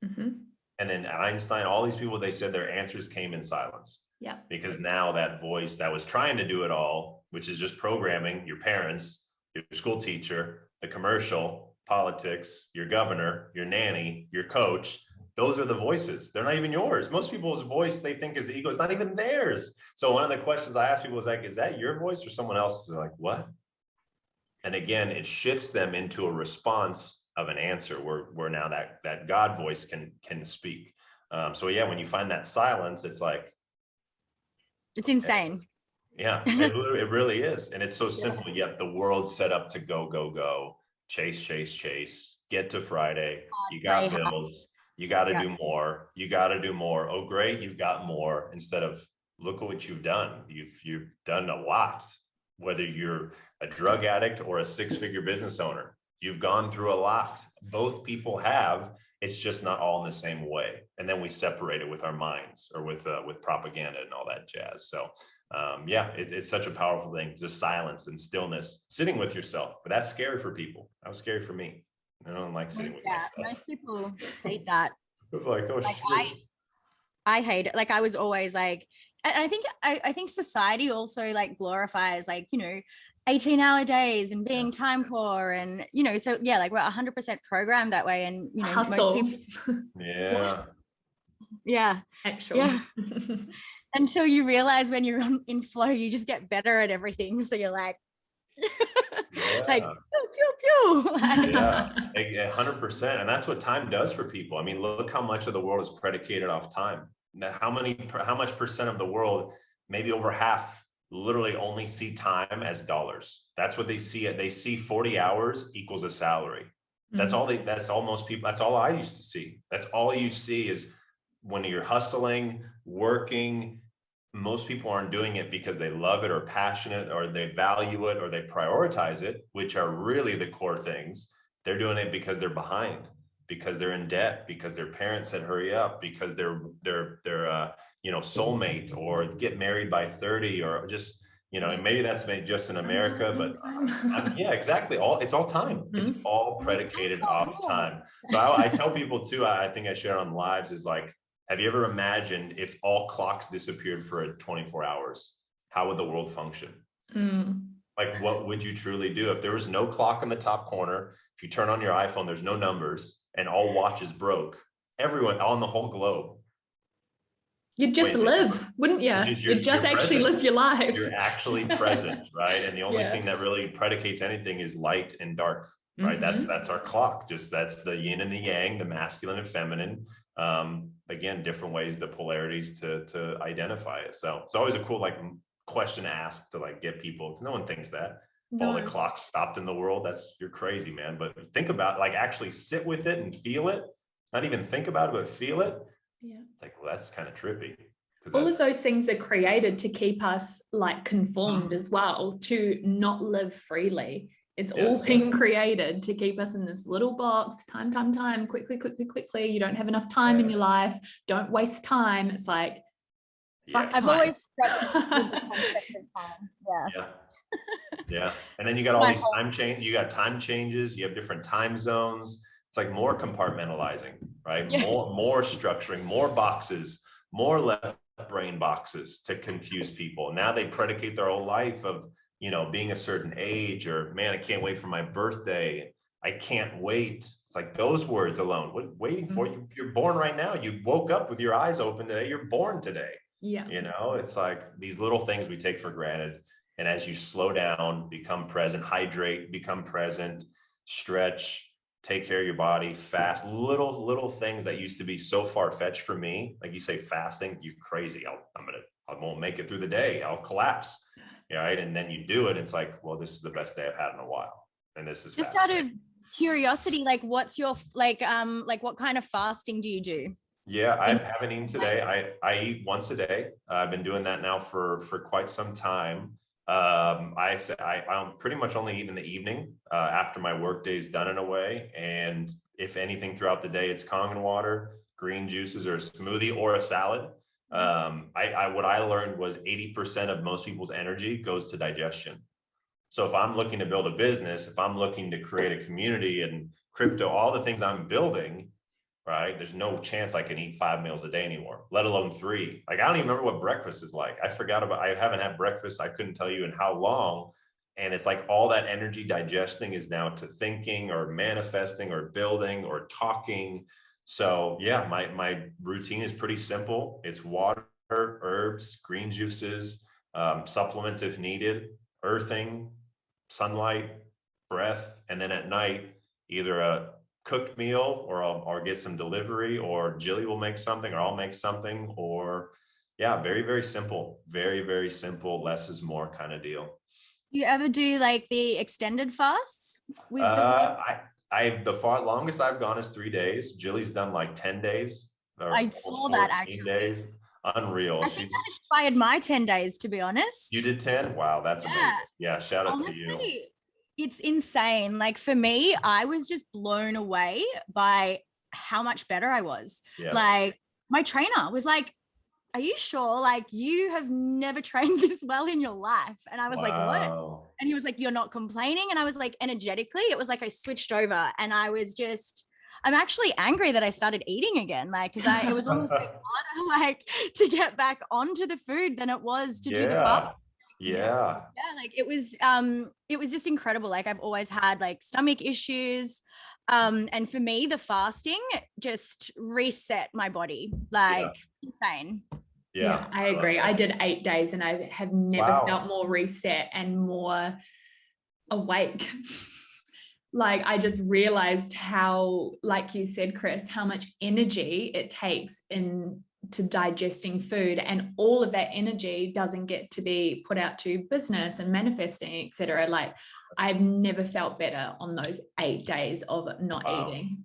And then Einstein, all these people, they said their answers came in silence. Yeah. Because now that voice that was trying to do it all, which is just programming, your parents, your school teacher, the commercial, politics, your governor, your nanny, your coach, those are the voices. They're not even yours. Most people's voice they think is ego. It's not even theirs. So one of the questions I ask people is like, is that your voice or someone else's? They're like, what? And again, it shifts them into a response of an answer where now that God voice can speak. So yeah, when you find that silence, it's like, it's insane. Yeah, it really is. And it's so simple, yet the world's set up to go, chase, get to Friday. You got bills, you got to do more. You got to do more. Oh, great. You've got more, instead of look at what you've done. You've done a lot, whether you're a drug addict or a 6-figure business owner. You've gone through a lot. Both people have. It's just not all in the same way. And then we separate it with our minds, or with propaganda and all that jazz. So yeah, it's such a powerful thing. Just silence and stillness, sitting with yourself. But that's scary for people. That was scary for me. I don't like sitting with myself. Most people hate that. Like, oh, like I hate it. Like I was always like, and I think society also like glorifies like, 18-hour days and being time poor, and so yeah, like we're 100% programmed that way, and hustle. Most people yeah actually yeah until you realize when you're in flow, you just get better at everything, so you're like like pew, pew, pew. Yeah, 100%. And that's what time does for people. I mean, look how much of the world is predicated off time. Now, how much percent of the world, maybe over half, literally only see time as dollars. That's what they see. They see 40 hours equals a salary. That's all most people, that's all I used to see. That's all you see is when you're hustling, working. Most people aren't doing it because they love it or passionate or they value it or they prioritize it, which are really the core things. They're doing it because they're behind, because they're in debt, because their parents said hurry up, because they're soulmate, or get married by 30, or just and maybe that's made just in America, but yeah, exactly. It's all time. It's all predicated off time. So I tell people too, I think I share on lives, is like, have you ever imagined if all clocks disappeared for 24 hours, how would the world function? Like, what would you truly do if there was no clock in the top corner? If you turn on your iPhone, there's no numbers and all watches broke, everyone on the whole globe. You'd just live, wouldn't you? You'd just actually live your life. You're actually present, right? And the only thing that really predicates anything is light and dark, right? That's our clock. Just that's the yin and the yang, the masculine and feminine. Again, different ways, the polarities to identify it. So it's always a cool like question to ask to like get people, because no one thinks that. All the clocks stopped in the world. You're crazy, man. But think about like actually sit with it and feel it. Not even think about it, but feel it. Yeah. It's like, well, that's kind of trippy. All of those things are created to keep us like conformed as well, to not live freely. It's all being created to keep us in this little box, time, quickly. You don't have enough time in your life. Don't waste time. It's like, fuck I've time. always struggled with the concept of time. Yeah. And then you got all these time change. You got time changes. You have different time zones. It's like more compartmentalizing, right? More structuring, more boxes, more left brain boxes to confuse people. Now they predicate their whole life of, you know, being a certain age, or man, I can't wait for my birthday. I can't wait. It's like those words alone. What waiting for? You're born right now. You woke up with your eyes open today. You're born today. Yeah. You know, it's like these little things we take for granted. And as you slow down, become present, hydrate, become present, stretch, take care of your body, fast, little things that used to be so far-fetched for me. Like you say, fasting, you're crazy. I won't make it through the day. I'll collapse. Right. And then you do it. It's like, well, this is the best day I've had in a while. And this is just out of curiosity, like what's your like what kind of fasting do you do? Yeah, I haven't eaten today. I eat once a day. I've been doing that now for quite some time. I'm pretty much only eat in the evening after my work day is done in a way. And if anything throughout the day, it's kangen water, green juices, or a smoothie or a salad. What I learned was 80% of most people's energy goes to digestion. So if I'm looking to build a business, if I'm looking to create a community and crypto, all the things I'm building, right? There's no chance I can eat 5 meals a day anymore, let alone 3. Like, I don't even remember what breakfast is like. I haven't had breakfast. I couldn't tell you in how long. And it's like all that energy digesting is now to thinking or manifesting or building or talking. So yeah, my routine is pretty simple. It's water, herbs, green juices, supplements if needed, earthing, sunlight, breath. And then at night, either a cooked meal or I'll get some delivery, or Jilly will make something, or I'll make something, or very, very simple, very, very simple. Less is more kind of deal. You ever do like the extended fasts with the longest I've gone is 3 days. Jilly's done like 10 days. I saw that actually. Days. Unreal. I think that expired my 10 days, to be honest. You did 10? Wow, that's amazing. Yeah, shout out to you. It's insane. Like for me, I was just blown away by how much better I was. Yes. Like my trainer was like, are you sure? Like you have never trained this well in your life. And I was like, what? And he was like, you're not complaining. And I was like, energetically, it was like I switched over and I was just, I'm actually angry that I started eating again. Like, cause it was almost like harder, like to get back onto the food than it was to do the fast. Yeah. Like it was just incredible. Like I've always had like stomach issues. And for me, the fasting just reset my body, like insane. Yeah, I agree. I did 8 days and I have never felt more reset and more awake. Like I just realized how, like you said, Chris, how much energy it takes to digesting food, and all of that energy doesn't get to be put out to business and manifesting, etc. Like I've never felt better on those 8 days of not eating.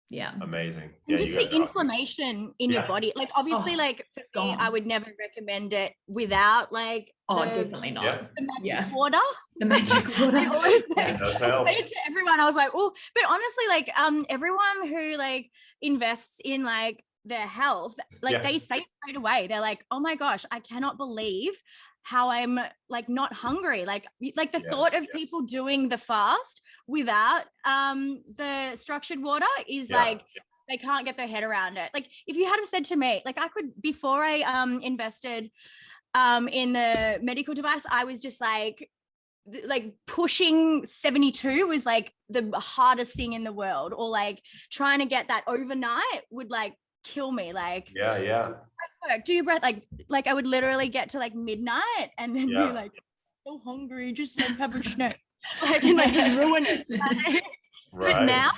Yeah, amazing. And just the inflammation in your body, like obviously like for me, I would never recommend it without like definitely not the magic water. The magic water. I always say it to everyone. I was like, oh, but honestly, like everyone who like invests in like their health, like they say it straight away. They're like, oh my gosh, I cannot believe how I'm like not hungry. Like the thought of people doing the fast without the structured water is like they can't get their head around it. Like if you had have said to me, like I could, before I invested in the medical device, I was just like, like pushing 72 was like the hardest thing in the world, or like trying to get that overnight would like kill me. Like, Yeah. do your breath, like I would literally get to like midnight and then be like, so hungry, just like have a snack, like, and like just ruin it. Right. But now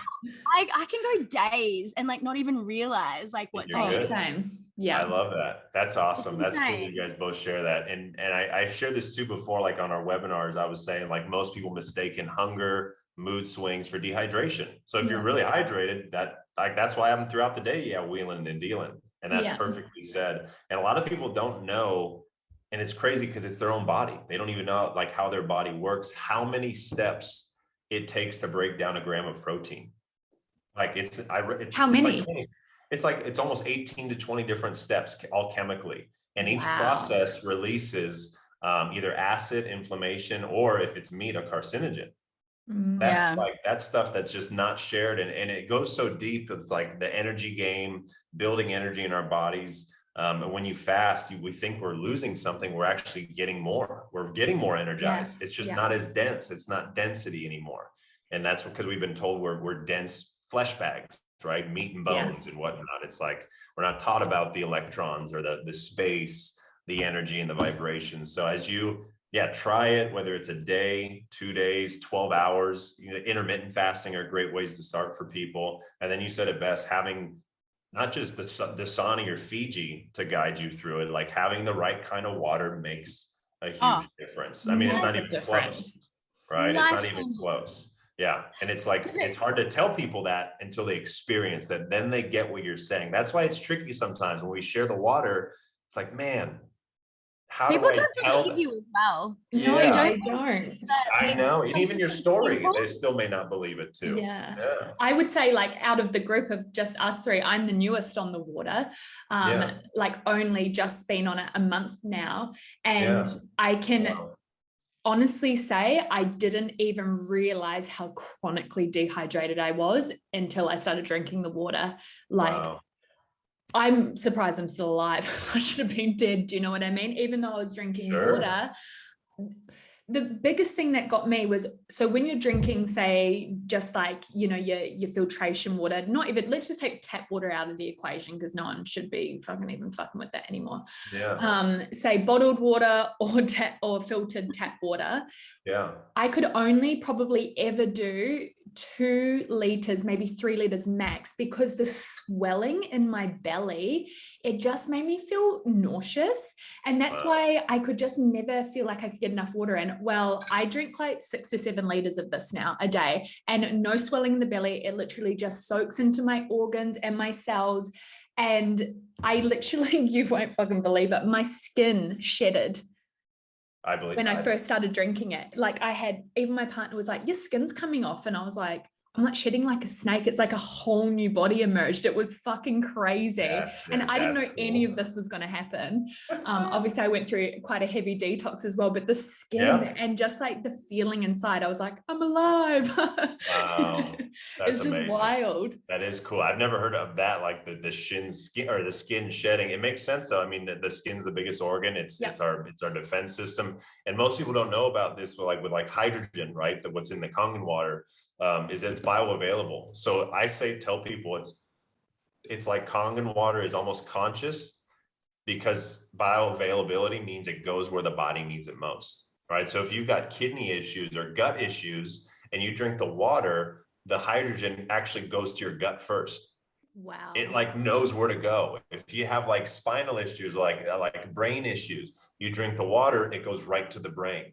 I can go days and like not even realize like what day it is. Same. Yeah. I love that. That's awesome. That's cool insane. you guys both share that. And I shared this too before, like on our webinars, I was saying like most people mistaken hunger, mood swings for dehydration. So if you're really hydrated, that's why I'm throughout the day, wheeling and dealing. And that's perfectly said. And a lot of people don't know, and it's crazy because it's their own body. They don't even know like how their body works, how many steps it takes to break down a gram of protein. Like how many? It's almost 18 to 20 different steps, all chemically. And each process releases either acid, inflammation, or if it's meat, a carcinogen. That's stuff that's just not shared. And it goes so deep. It's like the energy game, building energy in our bodies. And when you fast, we think we're losing something. We're actually getting more. We're getting more energized. It's just not as dense. It's not density anymore. And that's because we've been told we're dense flesh bags, right? Meat and bones and whatnot. It's like we're not taught about the electrons or the space, the energy and the vibrations. So as you try it, whether it's a day, 2 days, 12 hours, intermittent fasting are great ways to start for people. And then you said it best, having not just the sauna or Fiji to guide you through it, like having the right kind of water makes a huge difference. I mean, it's not even close, right? It's not even close. Yeah. And it's like, it's hard to tell people that until they experience that. Then they get what you're saying. That's why it's tricky sometimes when we share the water. It's like, man, how people do I don't believe you as well. No, Yeah. they don't. I know. And even your story, they still may not believe it too. Yeah. I would say like out of the group of just us three, I'm the newest on the water. Like only just been on it a month now. And I can honestly say I didn't even realize how chronically dehydrated I was until I started drinking the water. Like I'm surprised I'm still alive. I should have been dead. Do you know what I mean? Even though I was drinking water. The biggest thing that got me was, so when you're drinking, say, just like, your filtration water, not even, let's just take tap water out of the equation because no one should be fucking with that anymore. Say bottled water or filtered tap water. I could only probably ever do 2 liters, maybe 3 liters max, because the swelling in my belly, it just made me feel nauseous. And that's why I could just never feel like I could get enough water in. Well, I drink like 6 to 7 liters of this now a day, and no swelling in the belly. It literally just soaks into my organs and my cells. And I literally, you won't fucking believe it, my skin shedded. I believe when I first started drinking it. Like even my partner was like, your skin's coming off. And I was like, I'm like shedding like a snake. It's like a whole new body emerged. It was fucking crazy. And I didn't know any of this was going to happen. Obviously I went through quite a heavy detox as well, but the skin and just like the feeling inside, I was like, I'm alive. Wow. That's it's amazing. Just wild. That is cool. I've never heard of that. Like the skin or the skin shedding. It makes sense though. I mean, the skin's the biggest organ. It's our defense system. And most people don't know about this with hydrogen, right? That what's in the kangen water. Is that it's bioavailable. So I tell people it's like kangen water is almost conscious because bioavailability means it goes where the body needs it most, right? So if you've got kidney issues or gut issues and you drink the water, the hydrogen actually goes to your gut first. Wow. It like knows where to go. If you have like spinal issues, like brain issues, you drink the water, it goes right to the brain.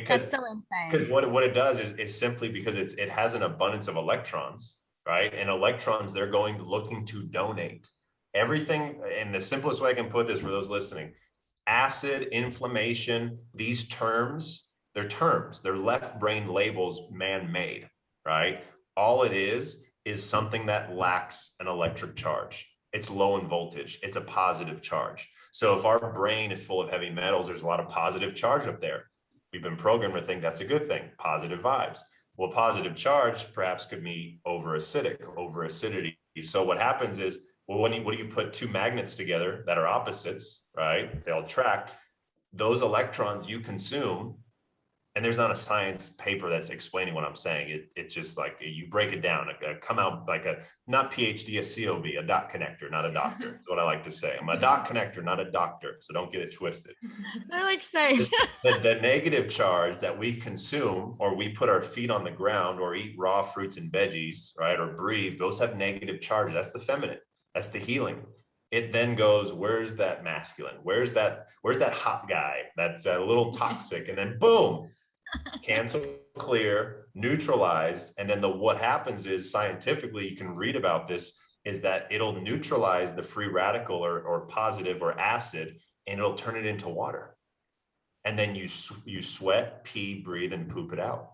That's so insane. Because what it does is simply because it has an abundance of electrons, right? And electrons, they're looking to donate everything. And the simplest way I can put this for those listening, acid, inflammation, these terms, they're terms. They're left brain labels, man-made, right? All it is something that lacks an electric charge. It's low in voltage. It's a positive charge. So if our brain is full of heavy metals, there's a lot of positive charge up there. We've been programmed to think that's a good thing, positive vibes. Well, positive charge perhaps could be over acidity. So what happens is, well, when you put 2 magnets together that are opposites, right? They'll attract those electrons you consume. And there's not a science paper that's explaining what I'm saying. It's just like you break it down, come out like a, not PhD, a COB, a dot connector, not a doctor. That's what I like to say. I'm a dot connector, not a doctor. So don't get it twisted. I like saying The negative charge that we consume, or we put our feet on the ground or eat raw fruits and veggies, right? Or breathe, those have negative charge. That's the feminine. That's the healing. It then goes, where's that masculine? Where's that hot guy that's a little toxic? And then boom, cancel, clear, neutralize. And then what happens is, scientifically, you can read about this, is that it'll neutralize the free radical or positive or acid, and it'll turn it into water. And then you sweat, pee, breathe, and poop it out.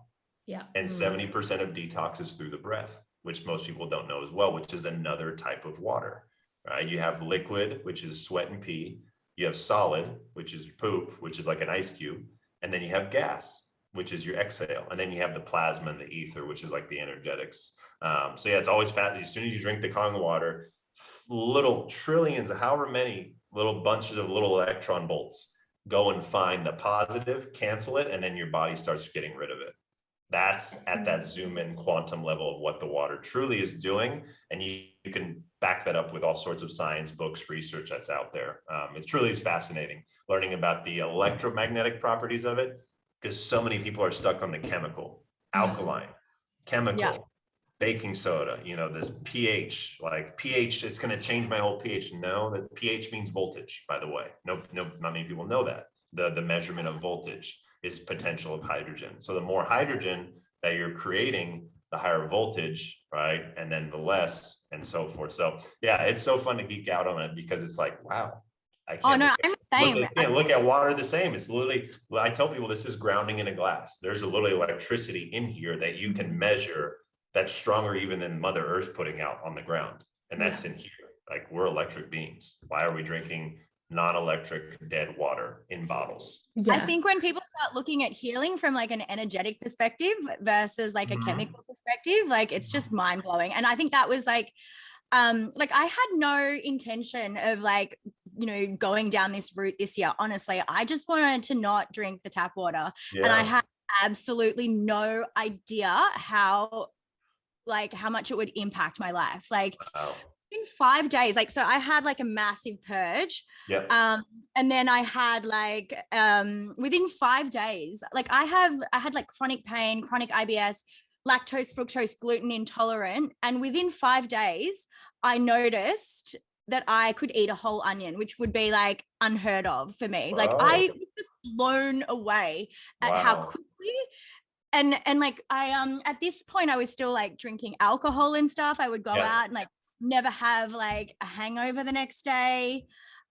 Yeah. And 70% of detox is through the breath, which most people don't know as well, which is another type of water, right? You have liquid, which is sweat and pee. You have solid, which is poop, which is like an ice cube. And then you have gas, which is your exhale. And then you have the plasma and the ether, which is like the energetics. So yeah, it's always fat. As soon as you drink the kangen water, little trillions, however many little bunches of little electron bolts go and find the positive, cancel it, and then your body starts getting rid of it. That's at that zoom in quantum level of what the water truly is doing. And you can back that up with all sorts of science books, research that's out there. It truly is fascinating learning about the electromagnetic properties of it, because so many people are stuck on the chemical, alkaline, chemical, baking soda, this pH, like pH, it's going to change my whole pH. No, that pH means voltage, by the way. No, not many people know that. The measurement of voltage is potential of hydrogen. So the more hydrogen that you're creating, the higher voltage, right? And then the less, and so forth. So yeah, it's so fun to geek out on it, because it's like, wow. I'm the same. I can't look at water the same. It's literally, I tell people, this is grounding in a glass. There's a little electricity in here that you can measure, that's stronger even than Mother Earth putting out on the ground. And that's in here. Like, we're electric beings. Why are we drinking non-electric dead water in bottles? I think when people start looking at healing from like an energetic perspective versus like a chemical perspective, like it's just mind blowing. And I think that was like I had no intention of like, going down this route this year. Honestly, I just wanted to not drink the tap water. And I had absolutely no idea how much it would impact my life. Like in 5 days, like, so I had like a massive purge. And then I had like, within 5 days, like I had like chronic pain, chronic IBS, lactose, fructose, gluten intolerant. And within 5 days, I noticed that I could eat a whole onion, which would be like unheard of for me. Like I was just blown away at how quickly. And like I at this point I was still like drinking alcohol and stuff. I would go out and like never have like a hangover the next day.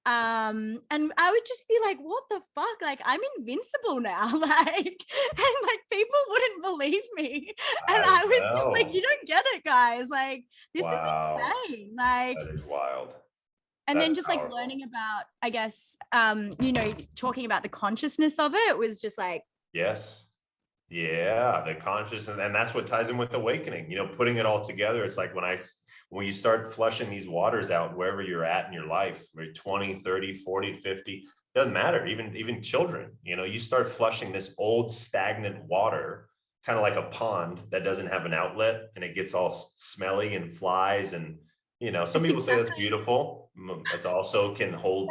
And I would just be like, what the fuck? Like, I'm invincible now. Like, and like people wouldn't believe me. And I was just like, you don't get it, guys. Like, this is insane. Like, that is wild. And then just powerful. Like learning about, I guess, talking about the consciousness of it was just like, yes. Yeah, the consciousness. And that's what ties in with awakening, putting it all together. It's like when you start flushing these waters out wherever you're at in your life, 20, 30, 40, 50, doesn't matter. Even children, you start flushing this old stagnant water, kind of like a pond that doesn't have an outlet, and it gets all smelly and flies. And, some people say that's beautiful. It also can hold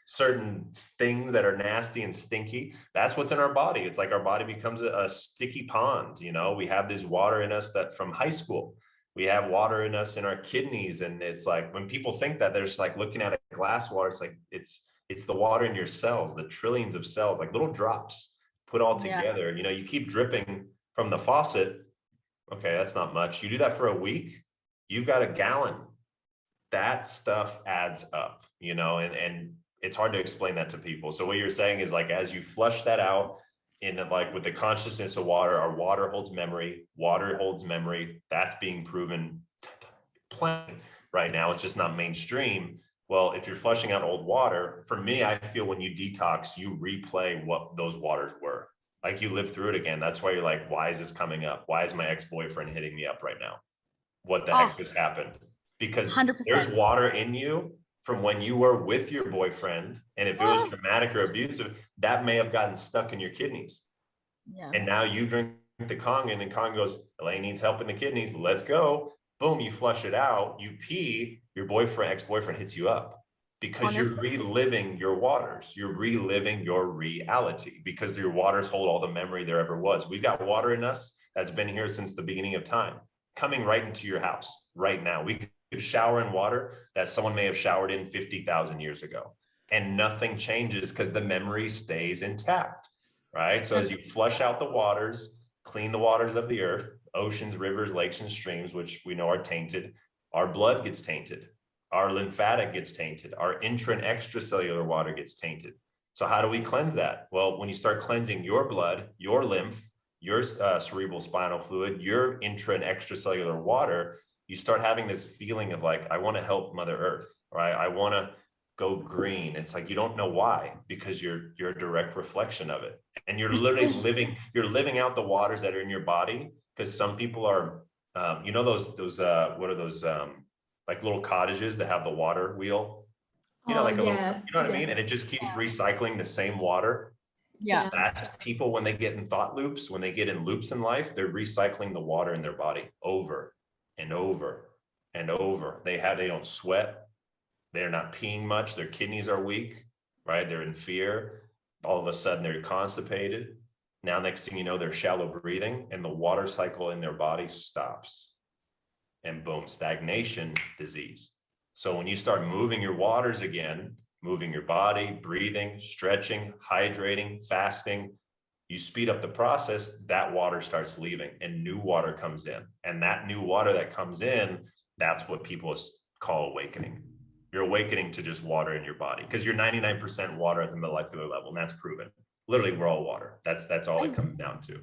certain things that are nasty and stinky. That's what's in our body. It's like our body becomes a sticky pond. We have this water in us that from high school. We have water in us in our kidneys. And it's like, when people think that, they're just like looking at a glass water, it's like, it's the water in your cells, the trillions of cells, like little drops put all together. You keep dripping from the faucet. Okay, that's not much. You do that for a week, you've got a gallon. That stuff adds up, and it's hard to explain that to people. So what you're saying is, like, as you flush that out, with the consciousness of water, our water holds memory. That's being proven plain right now. It's just not mainstream. Well, if you're flushing out old water, for me, I feel when you detox, you replay what those waters were. Like, you live through it again. That's why you're like, why is this coming up? Why is my ex-boyfriend hitting me up right now? What the heck just happened? Because 100%. There's water in you from when you were with your boyfriend. And if it was traumatic or abusive, that may have gotten stuck in your kidneys. Yeah. And now you drink the kangen, and kangen goes, Elaine needs help in the kidneys. Let's go. Boom, you flush it out, you pee, your boyfriend, ex-boyfriend hits you up because you're reliving your waters. You're reliving your reality because your waters hold all the memory there ever was. We've got water in us that's been here since the beginning of time, coming right into your house right now. We could shower in water that someone may have showered in 50,000 years ago, and nothing changes because the memory stays intact, right? So as you flush out the waters, clean the waters of the earth, oceans, rivers, lakes, and streams, which we know are tainted, our blood gets tainted, our lymphatic gets tainted, our intra and extracellular water gets tainted. So how do we cleanse that? Well, when you start cleansing your blood, your lymph, your cerebral spinal fluid, your intra and extracellular water, you start having this feeling of like, I want to help Mother Earth, right? I want to go green. It's like, you don't know why, because you're a direct reflection of it. And you're literally living out the waters that are in your body. Because some people are, you know, those what are those, like little cottages that have the water wheel, you know, like a little, you know what I mean? And it just keeps recycling the same water. Yeah. That's people, when they get in thought loops, when they get in loops in life, they're recycling the water in their body over and over and over. They don't sweat. They're not peeing much. Their kidneys are weak, right? They're in fear. All of a sudden they're constipated. Now, next thing you know, they're shallow breathing and the water cycle in their body stops. And boom, stagnation, disease. So when you start moving your waters again, moving your body, breathing, stretching, hydrating, fasting, you speed up the process, that water starts leaving and new water comes in. And that new water that comes in, that's what people call awakening. You're awakening to just water in your body because you're 99% water at the molecular level, and that's proven. Literally, we're all water. That's all it comes down to.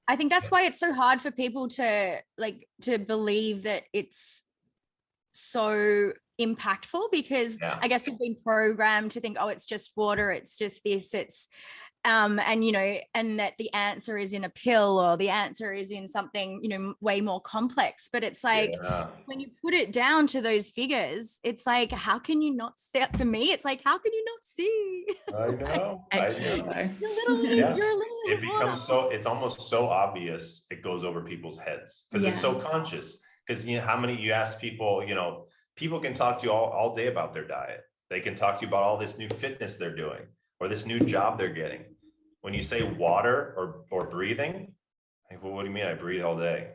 I think that's why it's so hard for people to believe that it's so impactful, because I guess we've been programmed to think, oh, it's just water, it's just this, it's and you know, and that the answer is in a pill or the answer is in something, you know, way more complex. But it's like when you put it down to those figures, it's like, how can you not see? For me, it's like, how can you not see? I know. Actually, You're a little it becomes it's almost so obvious it goes over people's heads because it's so conscious. Because you know how many, you ask people, you know, people can talk to you all day about their diet. They can talk to you about all this new fitness they're doing or this new job they're getting. When you say water or breathing, like, well, what do you mean? I breathe all day.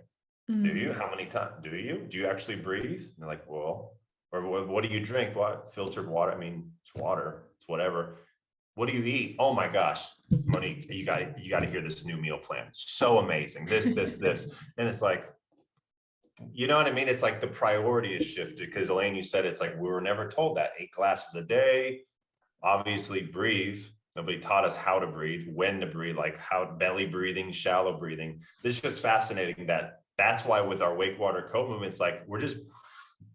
Do you? How many times do you? Do you actually breathe? And they're like, well, or what do you drink? What? Filtered water? I mean, it's water. It's whatever. What do you eat? Oh my gosh, Monique, you got to hear this new meal plan. So amazing. This. And it's like, you know what I mean? It's like the priority is shifted because Elaine, you said it's like, we were never told that 8 glasses a day, obviously breathe. Nobody taught us how to breathe, when to breathe, like how belly breathing, shallow breathing. So it's just fascinating that's why with our Wake Water Co movement, it's like,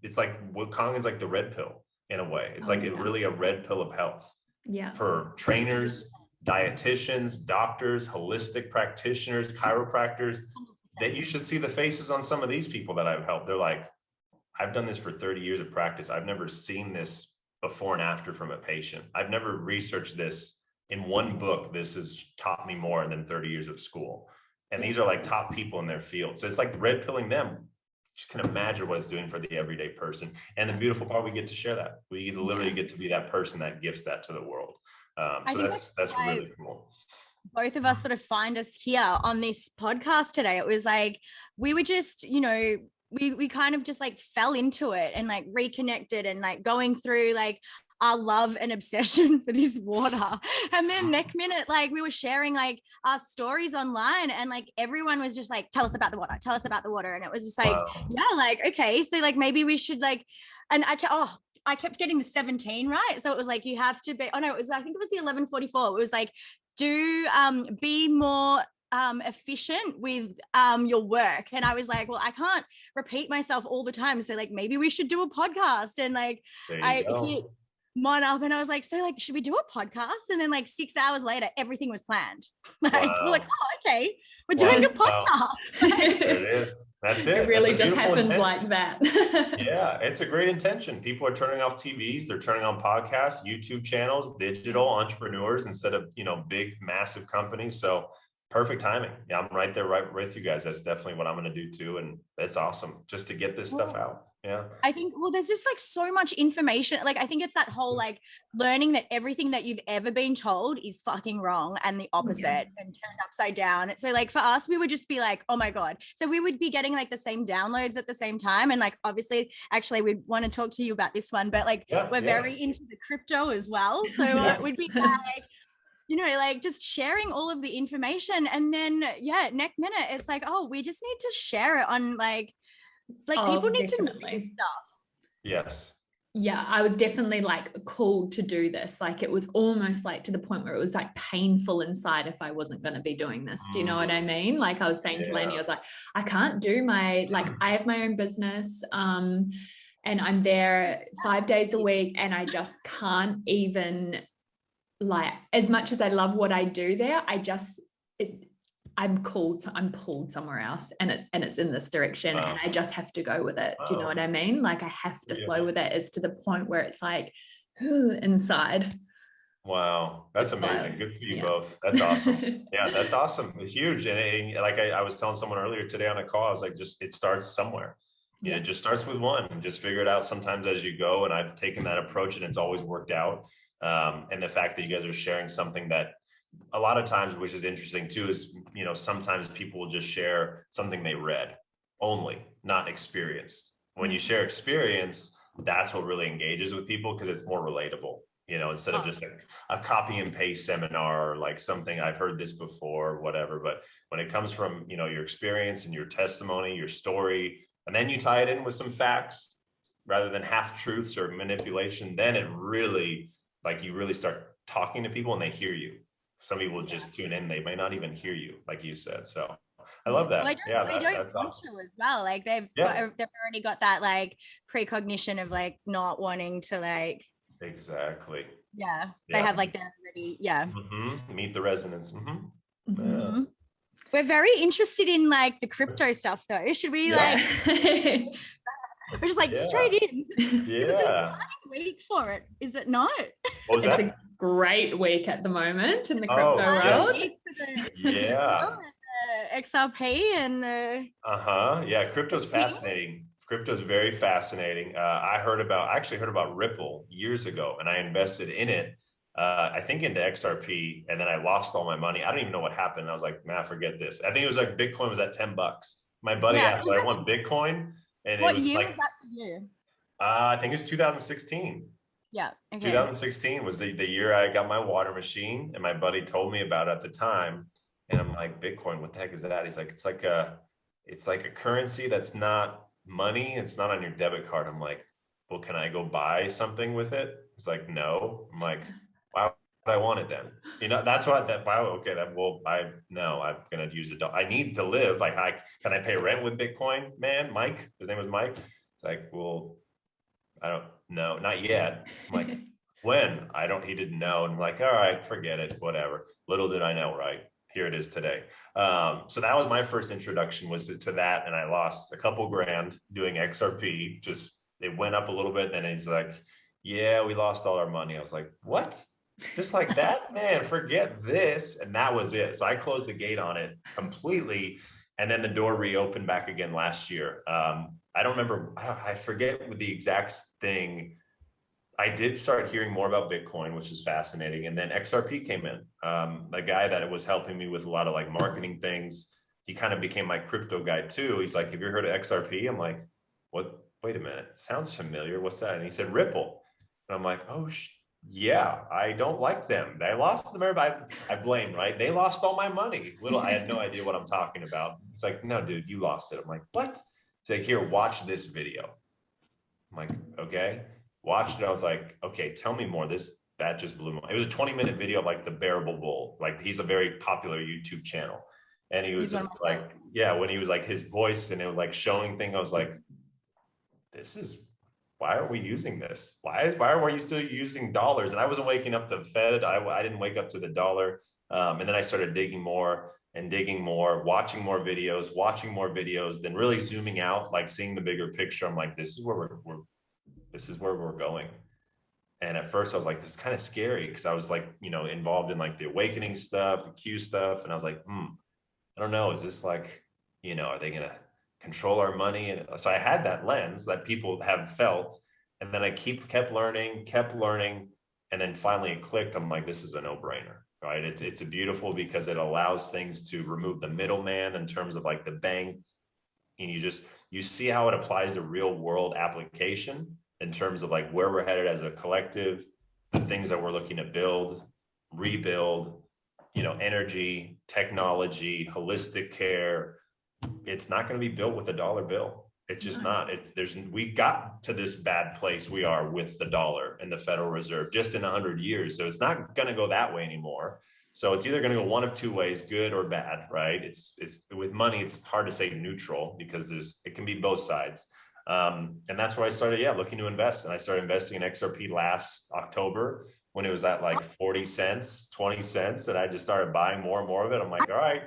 it's like what kangen's like the red pill in a way. It's really a red pill of health for trainers, dietitians, doctors, holistic practitioners, chiropractors. That you should see the faces on some of these people that I've helped. They're like, I've done this for 30 years of practice. I've never seen this before and after from a patient. I've never researched this in one book. This has taught me more than 30 years of school. And these are like top people in their field. So it's like red pilling them. Just can imagine what it's doing for the everyday person. And the beautiful part, we get to share that. We literally get to be that person that gifts that to the world. So that's really cool. Both of us sort of find us here on this podcast today. It was like, we were just, you know, we kind of just like fell into it and like reconnected and like going through like our love and obsession for this water. And then next minute, like we were sharing like our stories online and like everyone was just like, tell us about the water, tell us about the water. And it was just like, like, okay, so like maybe we should like, and I kept getting the 17 right. So it was like, you have to be, I think it was the 11:44. It was like, be more efficient with your work. And I was like, well, I can't repeat myself all the time. So like, maybe we should do a podcast. And like, I hit mine up and I was like, so like, should we do a podcast? And then like 6 hours later, everything was planned. Like, we're like, oh, okay, we're doing a podcast. There it is. That's it. It really just happened like that. Yeah, it's a great intention. People are turning off TVs. They're turning on podcasts, YouTube channels, digital entrepreneurs instead of, you know, big, massive companies. So Perfect timing. Yeah, I'm right there, right with you guys. That's definitely what I'm going to do too. And that's awesome just to get this stuff out. Yeah. I think, well, there's just like so much information. Like, I think it's that whole like learning that everything that you've ever been told is fucking wrong and the opposite and turned upside down. So like for us, we would just be like, oh my God. So we would be getting like the same downloads at the same time. And like, obviously, actually, we want to talk to you about this one, but like, we're very into the crypto as well. So we'd be like, you know, like just sharing all of the information. And then, next minute, it's like, oh, we just need to share it on like people need to know this stuff. Yes. Yeah, I was definitely like called to do this. Like it was almost like to the point where it was like painful inside if I wasn't going to be doing this. Do you know what I mean? Like I was saying to Laney, I was like, I can't do my, like I have my own business and I'm there 5 days a week and I just can't even, like, as much as I love what I do there, I'm pulled somewhere else and it's in this direction and I just have to go with it. Do you know what I mean? Like I have to flow with it. It's to the point where it's like inside. Wow. That's amazing. Good for you both. That's awesome. Yeah, that's awesome. Huge. And like I was telling someone earlier today on a call, I was like, it starts somewhere. Yeah, it just starts with one and just figure it out sometimes as you go. And I've taken that approach and it's always worked out. And the fact that you guys are sharing something that a lot of times, which is interesting too, is, you know, sometimes people will just share something they read only, not experienced. When you share experience, that's what really engages with people because it's more relatable, you know, instead of just like a copy and paste seminar or like something I've heard this before, whatever. But when it comes from, you know, your experience and your testimony, your story, and then you tie it in with some facts rather than half truths or manipulation, then it really, like you really start talking to people and they hear you. Some people just tune in, they may not even hear you, like you said. So I love that. Well, they don't want awesome. To as well. Like they've already got that like precognition of like not wanting to like. Exactly. Yeah. They have like that already. Yeah. Meet the resonance. We're very interested in like the crypto stuff though. Should we like we're just like straight in? It's a week for it, is it not? What was that? It's a great week at the moment in the crypto world. XRP and yeah, crypto's fascinating. Crypto's very fascinating. I actually heard about Ripple years ago and I invested in it. I think into XRP, and then I lost all my money. I don't even know what happened. I was like, nah, forget this. I think it was like Bitcoin was at $10. My buddy asked, I want Bitcoin. And what it was year like, was that for you? I think it was 2016. Yeah. Okay. 2016 was the year I got my water machine, and my buddy told me about it at the time. And I'm like, Bitcoin, what the heck is that? He's like, it's like a currency that's not money. It's not on your debit card. I'm like, well, can I go buy something with it? He's like, no. I'm like, why would I want it then? You know, that's what I'm going to use it. I need to live. Like, can I pay rent with Bitcoin, man? Mike, his name was Mike. It's like, well, I don't know, not yet. I'm like, when? He didn't know. And I'm like, all right, forget it, whatever. Little did I know, right? Here it is today. So that was my first introduction was to that. And I lost a couple grand doing XRP. Just, it went up a little bit. And he's like, yeah, we lost all our money. I was like, what? Just like that, man, forget this. And that was it. So I closed the gate on it completely. And then the door reopened back again last year. I don't remember. I forget with the exact thing. I did start hearing more about Bitcoin, which is fascinating. And then XRP came in. A guy that was helping me with a lot of like marketing things. He kind of became my crypto guy too. He's like, have you heard of XRP? I'm like, what? Wait a minute. Sounds familiar. What's that? And he said, Ripple. And I'm like, oh, yeah, I don't like them. They lost them. I blame, right? They lost all my money. I had no idea what I'm talking about. It's like, no, dude, you lost it. I'm like, what? It's like, here, watch this video. I'm like, okay, watched it. I was like, okay, tell me more. That just blew my mind. It was a 20-minute video of like the Bearable Bull. Like he's a very popular YouTube channel. And he was just like, when he was like his voice and it was like showing things, I was like, why are we using this? Why are we still using dollars? And I wasn't waking up to the Fed. I didn't wake up to the dollar. And then I started digging more, watching more videos, then really zooming out, like seeing the bigger picture. I'm like, this is where we're going. And at first I was like, this is kind of scary because I was like, involved in like the awakening stuff, the Q stuff. And I was like, I don't know, is this like, are they going to control our money? And so I had that lens that people have felt. And then I kept learning. And then finally it clicked. I'm like, this is a no-brainer, right? It's a beautiful because it allows things to remove the middleman in terms of like the bank. And you see how it applies to real world application in terms of like where we're headed as a collective, the things that we're looking to build, rebuild, energy, technology, holistic care. It's not going to be built with a dollar bill. It's just not. We got to this bad place we are with the dollar and the Federal Reserve just in 100 years. So it's not going to go that way anymore. So it's either going to go one of two ways, good or bad, right? It's with money, it's hard to say neutral because it can be both sides. And that's where I started, looking to invest. And I started investing in XRP last October when it was at like 40 cents, 20 cents. And I just started buying more and more of it. I'm like, all right.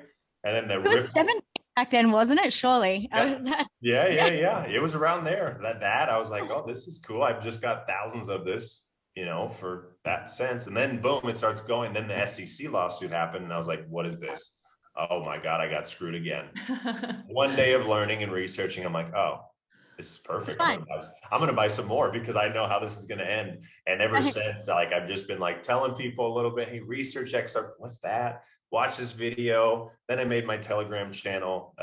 And then it was 7 back then, wasn't it? Surely. Yeah. It was around there. That I was like, oh, this is cool. I've just got thousands of this, for that sense. And then boom, it starts going. Then the SEC lawsuit happened. And I was like, what is this? Oh my God, I got screwed again. One day of learning and researching, I'm like, oh, this is perfect. I'm gonna buy some more because I know how this is gonna end. And ever since, like, I've just been like telling people a little bit, hey, research XR, what's that? Watch this video. Then I made my Telegram channel.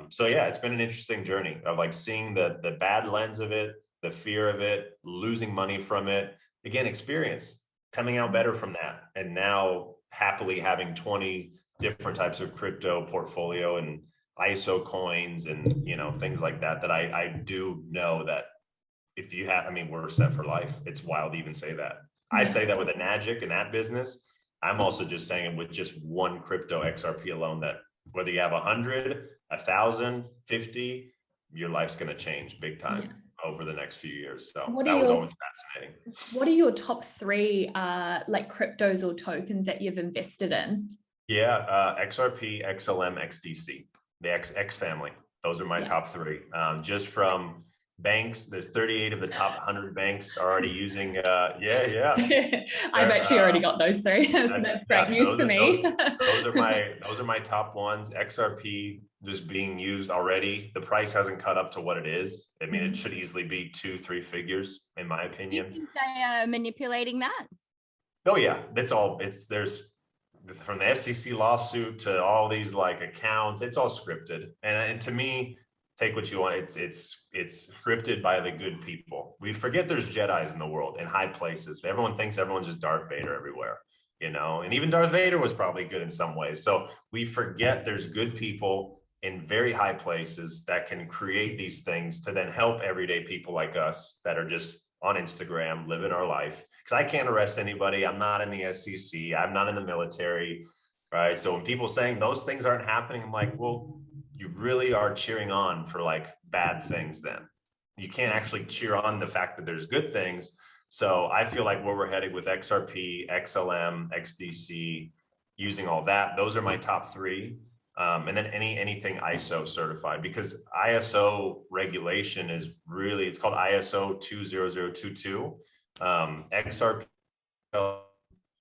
So yeah, it's been an interesting journey of like seeing the bad lens of it, the fear of it, losing money from it. Again, experience, coming out better from that. And now happily having 20 different types of crypto portfolio and ISO coins and things like that I do know that if you have, we're set for life. It's wild to even say that. I say that with a Nagic in that business. I'm also just saying with just one crypto XRP alone, that whether you have 100, 1,000, 50, your life's going to change big time over the next few years. So that was always fascinating. What are your top 3 like cryptos or tokens that you've invested in? XRP, XLM, XDC. The X family. Those are my top 3. Just from banks, there's 38 of the top 100 banks are already using. I've actually already got those 3. So that's great news for me. Those are my top ones. XRP just being used already. The price hasn't cut up to what it is. It should easily be 2-3 figures, in my opinion. Do you think they are manipulating that? Oh yeah, there's. From the SEC lawsuit to all these like accounts, it's all scripted. And to me, take what you want. It's scripted by the good people. We forget there's Jedis in the world in high places. Everyone thinks everyone's just Darth Vader everywhere, and even Darth Vader was probably good in some ways. So we forget there's good people in very high places that can create these things to then help everyday people like us that are just on Instagram, living our life. Because I can't arrest anybody. I'm not in the SEC. I'm not in the military, right? So when people saying those things aren't happening, I'm like, well, you really are cheering on for like bad things then. You can't actually cheer on the fact that there's good things. So I feel like where we're headed with XRP, XLM, XDC, using all that, those are my top 3. And then anything ISO certified, because ISO regulation is really, it's called ISO 20022. XRP,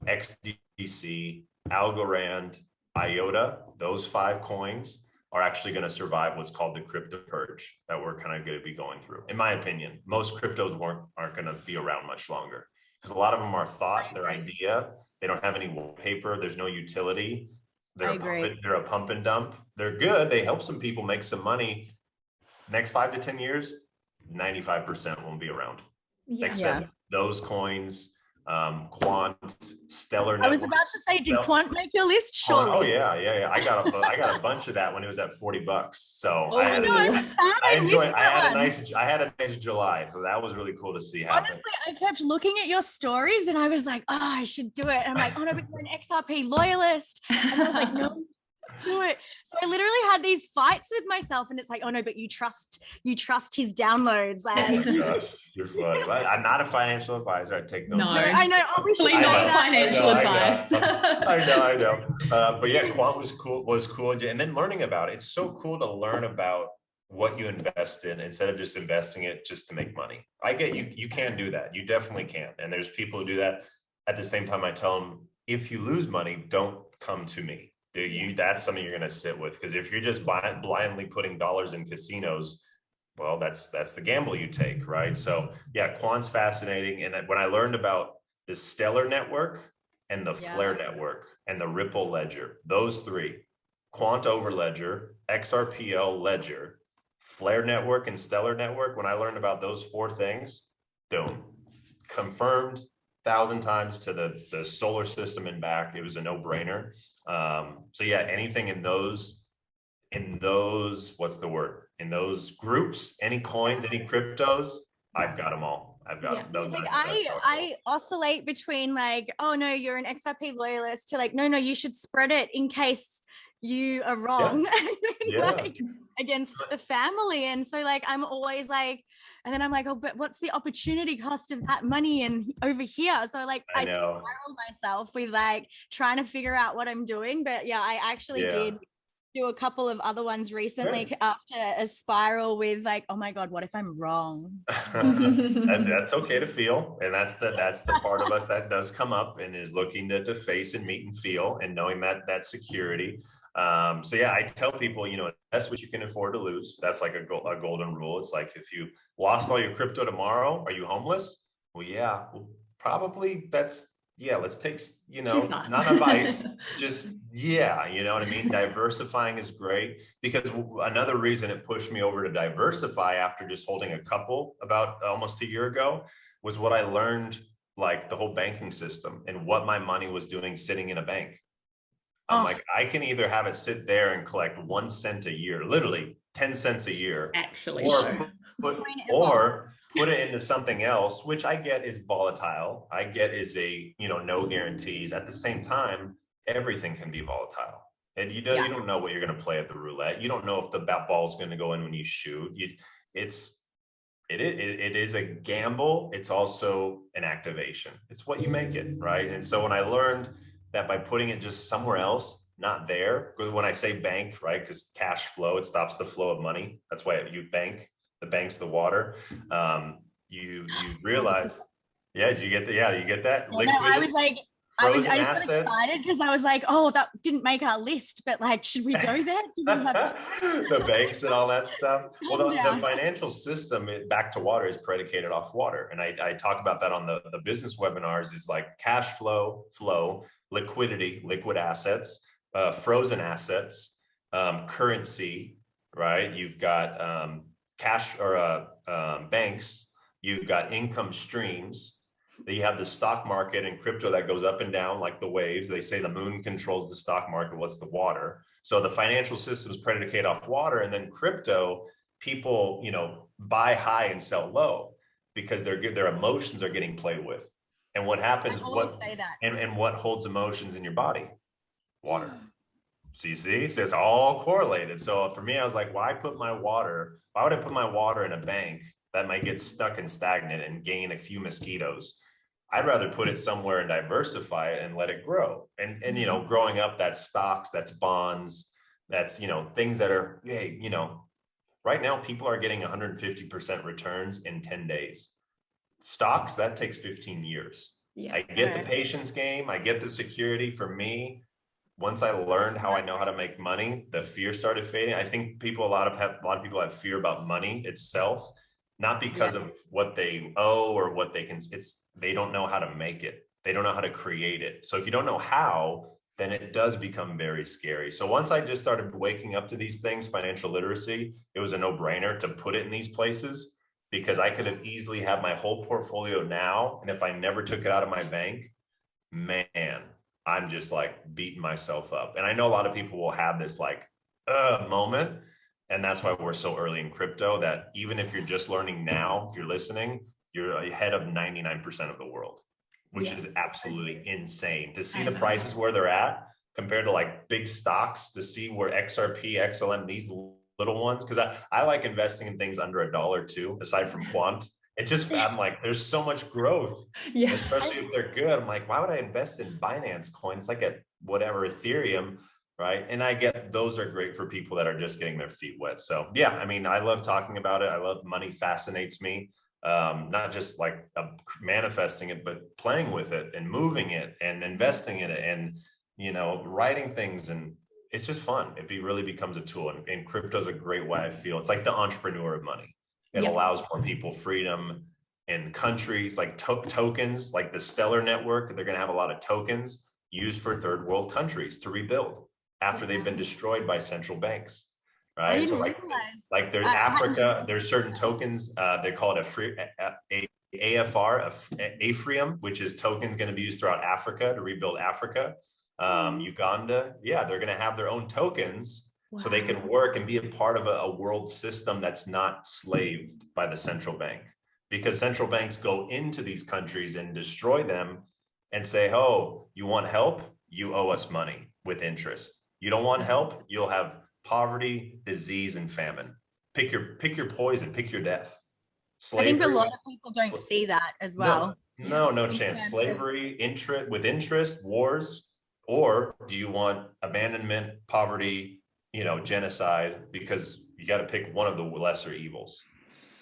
XDC, Algorand, IOTA, those 5 coins are actually going to survive what's called the crypto purge that we're kind of going to be going through. In my opinion, most cryptos aren't going to be around much longer because a lot of them are thought, their idea, they don't have any white paper, there's no utility. They're a pump and dump. They're good. They help some people make some money. Next 5 to 10 years, 95% won't be around. Except those coins, Quant, Stellar Network. I was about to say, did Quant make your list? Surely. Oh yeah. I got a bunch of that when it was at $40. So I had a nice July. So that was really cool to see happen. Honestly, I kept looking at your stories and I was like, oh, I should do it. And I'm like, oh no, but you're an XRP loyalist. And I was like, no, do it. So I literally had these fights with myself and it's like, oh no, but you trust his downloads. Like, oh my gosh, you're funny. I'm not a financial advisor. I take no. I know. Oh, we should please not financial advice. I know. But yeah, Quant was cool. And then learning about it. It's so cool to learn about what you invest in instead of just investing it just to make money. I get you can do that. You definitely can. And there's people who do that. At the same time, I tell them, if you lose money, don't come to me. dude, that's something you're going to sit with. Because if you're just blindly putting dollars in casinos, well, that's the gamble you take, right? So yeah, quant's fascinating. And when I learned about the stellar network and the flare network and the Ripple ledger, those three, quant over ledger, XRPL ledger, flare network, and stellar network, when I learned about those four things, boom, confirmed 1,000 times to the solar system and back. It was a no-brainer. So yeah, anything in those, what's the word? In those groups, any coins, any cryptos, I've got them all. I've got them. Like I oscillate between like, oh no, you're an XRP loyalist, to like, no, you should spread it in case you are wrong, like against the family. And so like, I'm always like, and then I'm like, oh, but what's the opportunity cost of that money and over here? So like, I spiral myself with like trying to figure out what I'm doing. But yeah, I actually did do a couple of other ones recently after a spiral with like, oh my God, what if I'm wrong? That's okay to feel. And that's the part of us that does come up and is looking to face and meet and feel, and knowing that security. So yeah, I tell people, you know, that's what you can afford to lose. That's like a golden rule. It's like, if you lost all your crypto tomorrow, are you homeless? Well, yeah, probably let's take, you know, not advice, just, you know what I mean? Diversifying is great, because another reason it pushed me over to diversify after just holding a couple about almost a year ago was what I learned, like the whole banking system and what my money was doing sitting in a bank. I'm like, I can either have it sit there and collect 1 cent a year, literally 10 cents a year, actually, or put it into something else, which I get is volatile. I get is no guarantees. At the same time, everything can be volatile. And you don't know what you're going to play at the roulette. You don't know if the ball is going to go in when you shoot. It is a gamble. It's also an activation. It's what you make it, right? And so when I learned that by putting it just somewhere else, not there, when I say bank, right, because cash flow, it stops the flow of money. That's why you bank. The bank's the water. You realize, did you get you get that? Well, no, I was like, I just got excited because I was like, oh, that didn't make our list, but like, should we go there? The banks and all that stuff. Well, the financial system, back to water, is predicated off water. And I talk about that on the business webinars, is like cash flow, liquidity, liquid assets, frozen assets, currency, right? You've got cash or banks, you've got income streams. Then you have the stock market and crypto that goes up and down like the waves. They say the moon controls the stock market. What's the water? So the financial systems predicate off water, and then crypto, people, buy high and sell low because their emotions are getting played with. And what happens? And what holds emotions in your body? Water. So you see, so it's all correlated. So for me, I was like, why would I put my water in a bank that might get stuck and stagnant and gain a few mosquitoes? I'd rather put it somewhere and diversify it and let it grow. And growing up, that's stocks, that's bonds, that's, things that are, right now people are getting 150% returns in 10 days. Stocks, that takes 15 years. Yeah, I get the patience game. I get the security. For me, once I learned how I know how to make money, the fear started fading. I think a lot of people have fear about money itself, not because of what they owe or what they don't know how to make it. They don't know how to create it. So if you don't know how, then it does become very scary. So once I just started waking up to these things, financial literacy, it was a no-brainer to put it in these places, because I could have easily had my whole portfolio now. And if I never took it out of my bank, man, I'm just like beating myself up. And I know a lot of people will have this like moment. And that's why we're so early in crypto, that even if you're just learning now, if you're listening, you're ahead of 99% of the world, which is absolutely insane to see the prices where they're at compared to like big stocks, to see where XRP, XLM, these little ones. Cause I like investing in things under $1 too, aside from quant. I'm like, there's so much growth, especially if they're good. I'm like, why would I invest in Binance coins? Like whatever, Ethereum. Right. And I get those are great for people that are just getting their feet wet. So yeah, I mean, I love talking about it. I love money, fascinates me. Not just like manifesting it, but playing with it and moving it and investing in it and, writing things. And it's just fun. It really becomes a tool, and crypto is a great way. I feel it's like the entrepreneur of money. It allows more people freedom in countries, like tokens, like the Stellar network. They're going to have a lot of tokens used for third world countries to rebuild after they've been destroyed by central banks. Right. I didn't So realize. like there's Africa, there's certain tokens, they call it AFR, Ephraim, which is tokens going to be used throughout Africa to rebuild Africa. Uganda, they're going to have their own tokens so they can work and be a part of a world system that's not slaved by the central bank, because central banks go into these countries and destroy them and say, oh, you want help? You owe us money with interest. You don't want help? You'll have poverty, disease, and famine. Pick your poison, pick your death. Slavery, I think a lot of people don't see that as well. No chance. Slavery, interest, wars, or do you want abandonment, poverty, genocide? Because you got to pick one of the lesser evils.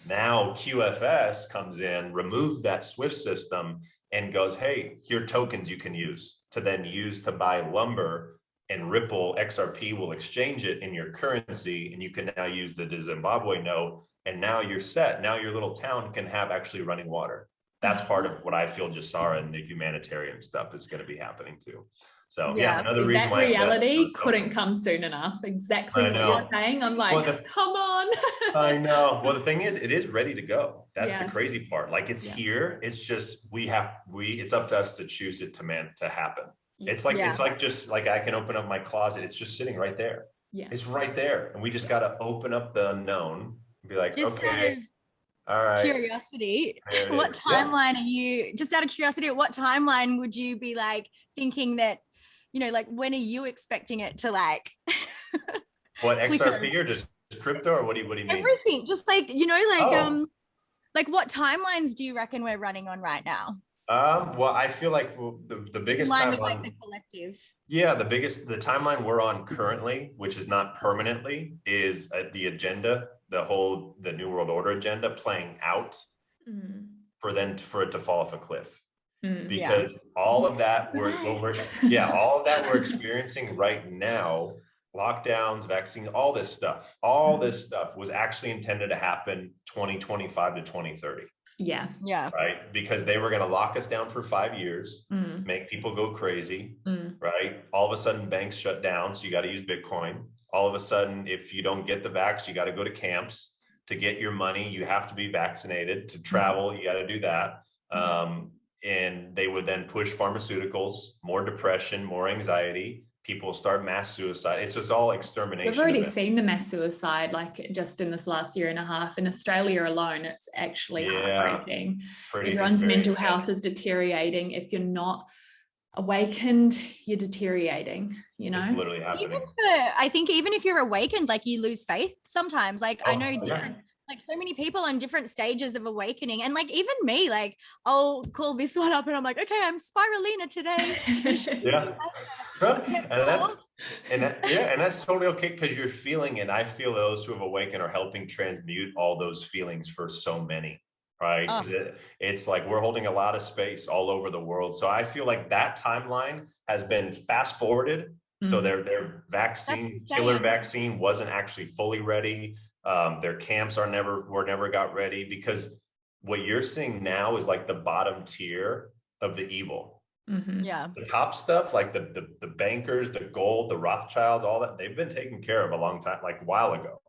Now QFS comes in, removes that SWIFT system, and goes, hey, here are tokens you can use to buy lumber, and Ripple XRP will exchange it in your currency, and you can now use the Zimbabwe note, and now you're set. Now your little town can have actually running water. That's part of what I feel Jasara and the humanitarian stuff is going to be happening too. So another reason why reality couldn't come soon enough. Exactly what you're saying. I'm like, come on. I know. Well, the thing is, it is ready to go. That's the crazy part. Like it's here. It's just it's up to us to choose it to happen. It's like just like I can open up my closet. It's just sitting right there. Yeah. It's right there. And we just got to open up the unknown and be like, just okay. All right. Curiosity. What timeline are you, just out of curiosity, at what timeline would you be like thinking that, like when are you expecting it to like what, XRP or just crypto, or what do you mean? Everything. Just like, like what timelines do you reckon we're running on right now? Well, I feel like the biggest timeline with like the collective. Yeah, the timeline we're on currently, which is not permanently, is the agenda, the New World Order agenda playing out for it to fall off a cliff. Because all of that we're experiencing right now, lockdowns, vaccine, all this stuff was actually intended to happen 2025 to 2030. Yeah. Right. Because they were going to lock us down for 5 years, make people go crazy. Right. All of a sudden banks shut down. So you got to use Bitcoin. All of a sudden, if you don't get the vax, you got to go to camps to get your money. You have to be vaccinated to travel. You got to do that. And they would then push pharmaceuticals, more depression, more anxiety. People start mass suicide. It's just all extermination. We've already seen the mass suicide, like just in this last year and a half. In Australia alone, it's actually heartbreaking. Everyone's mental health is deteriorating. If you're not awakened, you're deteriorating, It's literally happening. I think even if you're awakened, like you lose faith sometimes. Like I know different, like so many people on different stages of awakening, and like even me, like I'll call this one up and I'm like, okay, I'm spirulina today. And that's totally okay, because you're feeling it. I feel those who have awakened are helping transmute all those feelings for so many, right? It's like we're holding a lot of space all over the world. So I feel like that timeline has been fast forwarded. So their killer vaccine wasn't actually fully ready. Their camps were never got ready, because what you're seeing now is like the bottom tier of the evil. The top stuff, like the bankers, the gold, the Rothschilds, all that, they've been taken care of a long time, like a while ago.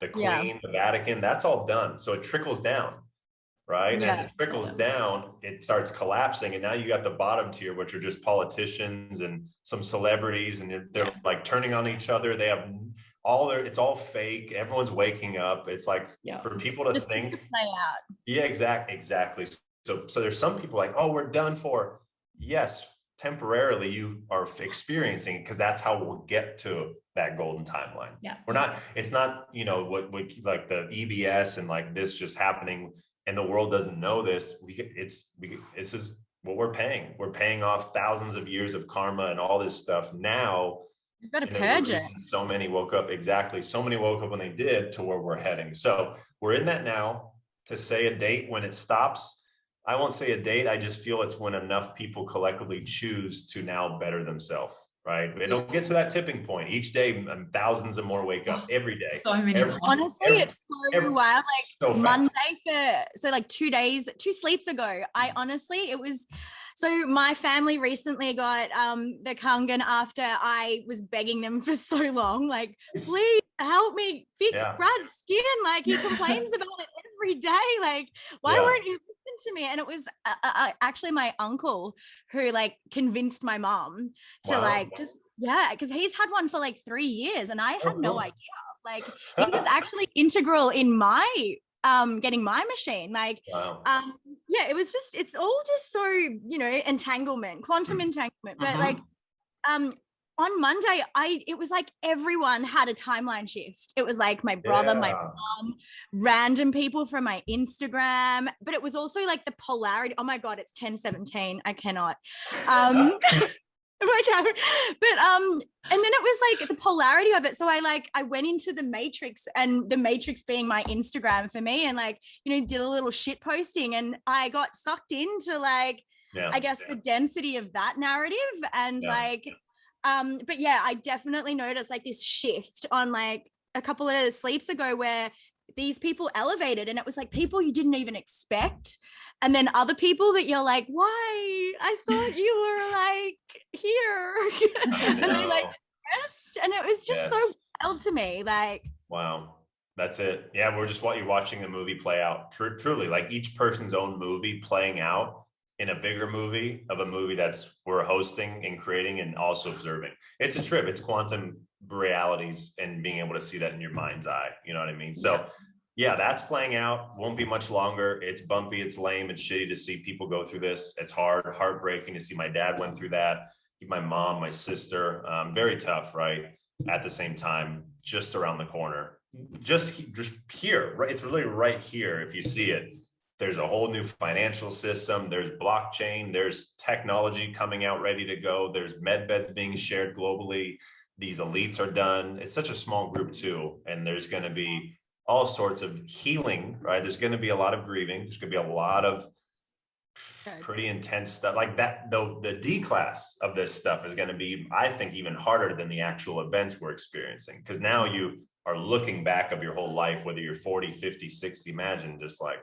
The Queen, the Vatican, that's all done. So it trickles down, right? And as it trickles down, it starts collapsing. And now you got the bottom tier, which are just politicians and some celebrities, and they're like turning on each other. They have it's all fake. Everyone's waking up. It's like for people to think to play out. Yeah, exactly. So there's some people like, oh, we're done for. Yes, temporarily you are experiencing, because that's how we'll get to that golden timeline. It's not, what like the EBS and like this just happening and the world doesn't know this. This is what we're paying. We're paying off thousands of years of karma and all this stuff. Now you've got to purge it. So many woke up. Exactly. So many woke up when they did to where we're heading. So we're in that now. To say a date when it stops, I won't say a date. I just feel it's when enough people collectively choose to now better themselves. right? It'll get to that tipping point each day. Thousands of more wake up every day. So many more. Honestly, it's so wild. Like so Monday so like 2 sleeps ago, so my family recently got the kangen after I was begging them for so long, like, please help me fix Brad's skin. Like, he complains about it every day. Like, why won't you listen to me? And it was actually my uncle who like convinced my mom to like just because he's had one for like 3 years and I had no idea. Like, he was actually integral in my getting my machine. Like, it was just, it's all just so, you know, entanglement, quantum entanglement. But like, on Monday, it was like everyone had a timeline shift. It was like my brother, my mom, random people from my Instagram, but it was also like the polarity. Oh my God, it's 10:17. I cannot. And then it was like the polarity of it. So I went into the matrix, and the matrix being my Instagram for me, and like, you know, did a little shit posting, and I got sucked into like, I guess the density of that narrative. And but yeah, I definitely noticed like this shift on like a couple of sleeps ago where these people elevated, and it was like people you didn't even expect. And then other people that you're like, why? I thought you were like here. And they like rest. And it was just so wild to me. Like, wow. That's it. Yeah, you're watching the movie play out. Truly, like each person's own movie playing out in a bigger movie of a movie that's we're hosting and creating and also observing. It's a trip. It's quantum realities and being able to see that in your mind's eye. You know what I mean? So yeah, that's playing out. Won't be much longer. It's bumpy. It's lame. It's shitty to see people go through this. It's heartbreaking to see my dad went through that. My mom, my sister, very tough, right? At the same time, just around the corner, just here, right? It's really right here. If you see it, there's a whole new financial system. There's blockchain. There's technology coming out ready to go. There's med beds being shared globally. These elites are done. It's such a small group too. And there's going to be all sorts of healing, right? There's going to be a lot of grieving. There's going to be a lot of pretty intense stuff like that. Though the D class of this stuff is going to be, I think, even harder than the actual events we're experiencing. Because now you are looking back of your whole life, whether you're 40, 50, 60, imagine just like,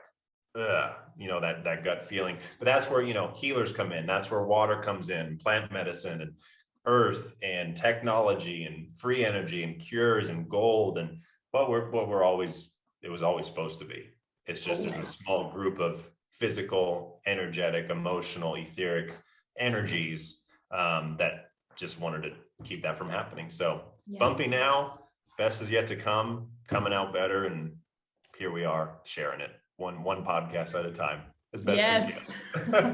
you know, that gut feeling. But that's where, you know, healers come in. That's where water comes in, plant medicine and earth and technology and free energy and cures and gold and what it was always supposed to be. It's just there's a small group of physical, energetic, emotional, etheric energies that just wanted to keep that from happening. So bumpy now, best is yet to come, coming out better, and here we are sharing it one podcast at a time as best we can.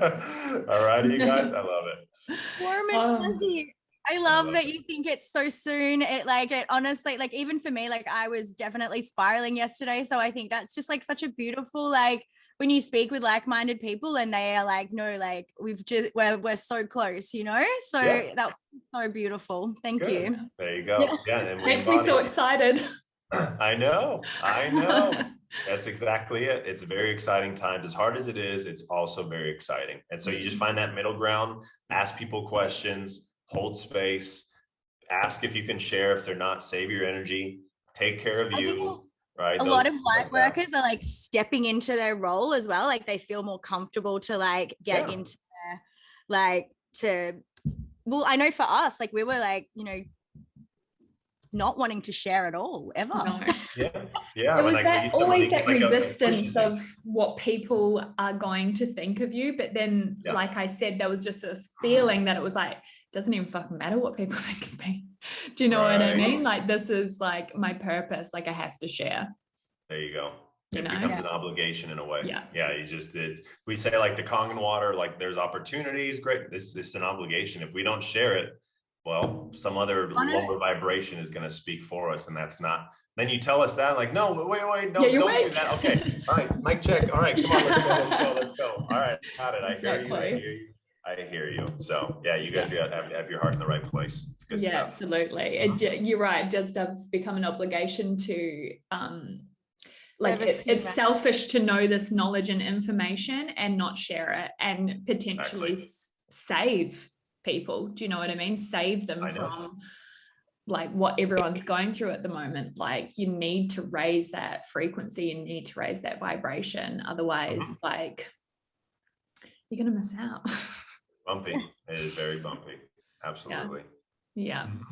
All righty, you guys, I love it. Warm and fuzzy. I love that you think it's so soon. It honestly, like, even for me, like, I was definitely spiraling yesterday. So I think that's just like such a beautiful, like, when you speak with like-minded people and they are like, no, like, we're so close, you know? So that was so beautiful. Thank you. There you go. Yeah. And makes me so excited. I know. That's exactly it. It's a very exciting time. As hard as it is, it's also very exciting. And so you just find that middle ground, ask people questions, hold space, ask if you can share. If they're not, save your energy, take care of you. Right. A lot of light workers are like stepping into their role as well. Like, they feel more comfortable to like get into their, I know for us, like, we were like, you know, not wanting to share at all ever. No. Yeah. It was always that resistance of what people are going to think of you. But then, like I said, there was just this feeling that it was like, it doesn't even fucking matter what people think of me. Do you know what I mean? Like, this is like my purpose. Like, I have to share. There you go. It becomes an obligation in a way. Yeah. We say like the kangen water, like there's opportunities. Great. This is an obligation. If we don't share it, well, some other lower vibration is going to speak for us, and that's not. Then you tell us that, like, no, wait, no, don't do that. Okay, all right, mic check. All right, come on, let's go. All right, got it. I hear you. So yeah, you guys got to have your heart in the right place. It's good stuff. Absolutely. You're right. It just does become an obligation to, like, it's selfish to know this knowledge and information and not share it and potentially save people. Do you know what I mean? Save them I know. from like what everyone's going through at the moment. Like you need to raise that frequency, you need to raise that vibration. Otherwise, like you're going to miss out. Bumpy. It is very bumpy. Absolutely. Yeah. Mhm.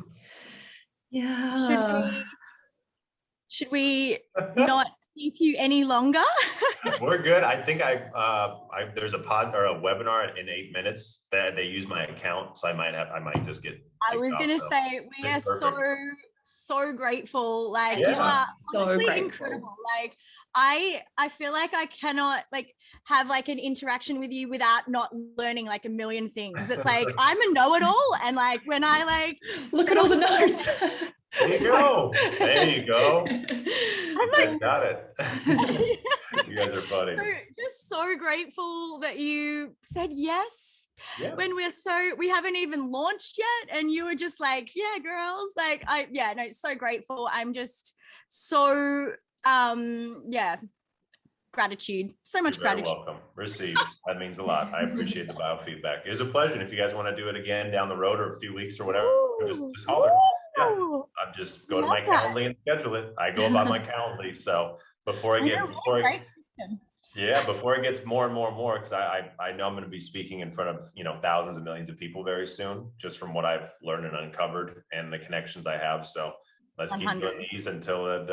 Yeah. Should we not keep you any longer? We're good. I think there's a pod or a webinar in 8 minutes that they use my account, so I might just get. I was gonna say we are so grateful. Like you are so honestly grateful. incredible. Like I feel like I cannot like have like an interaction with you without not learning like a million things. It's like I'm a know-it-all, and like when I like look at all the notes. There you go. There you go. I'm You guys like, got it. You guys are funny. so, just so grateful that you said yes. Yeah. When we haven't even launched yet, and you were just like, yeah, girls, like so grateful. I'm just so gratitude, so much You're very gratitude. welcome. Received. That means a lot. I appreciate the biofeedback. It was a pleasure. And if you guys want to do it again down the road or a few weeks or whatever, just holler. Yeah, I'll just go to my Calendly and schedule it. I go by my Calendly. So before it gets more and more, because I know I'm going to be speaking in front of thousands of millions of people very soon, just from what I've learned and uncovered and the connections I have. So let's 100. Keep doing these until it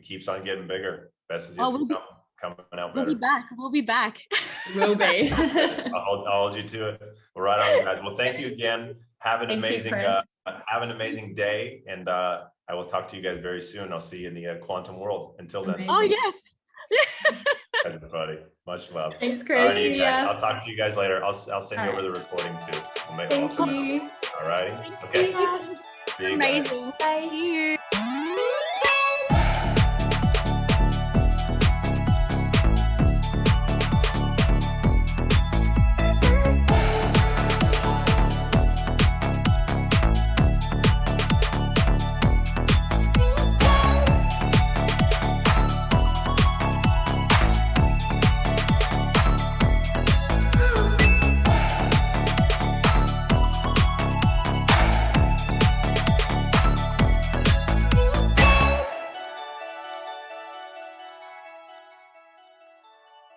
keeps on getting bigger. Best is yet to come. Coming out better. We'll be back. We'll be. I'll hold you to it. Well, right on, guys. Well, thank you again. Have an amazing day, and I will talk to you guys very soon. I'll see you in the quantum world. Until then. Oh yes. Everybody, much love. Thanks, Chris. Alrighty, guys. I'll talk to you guys later. I'll send you over the recording too. Thank you. All righty. Okay. See you guys. Amazing. Bye. See you.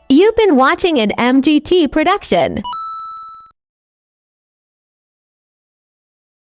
You've been watching an MGT production.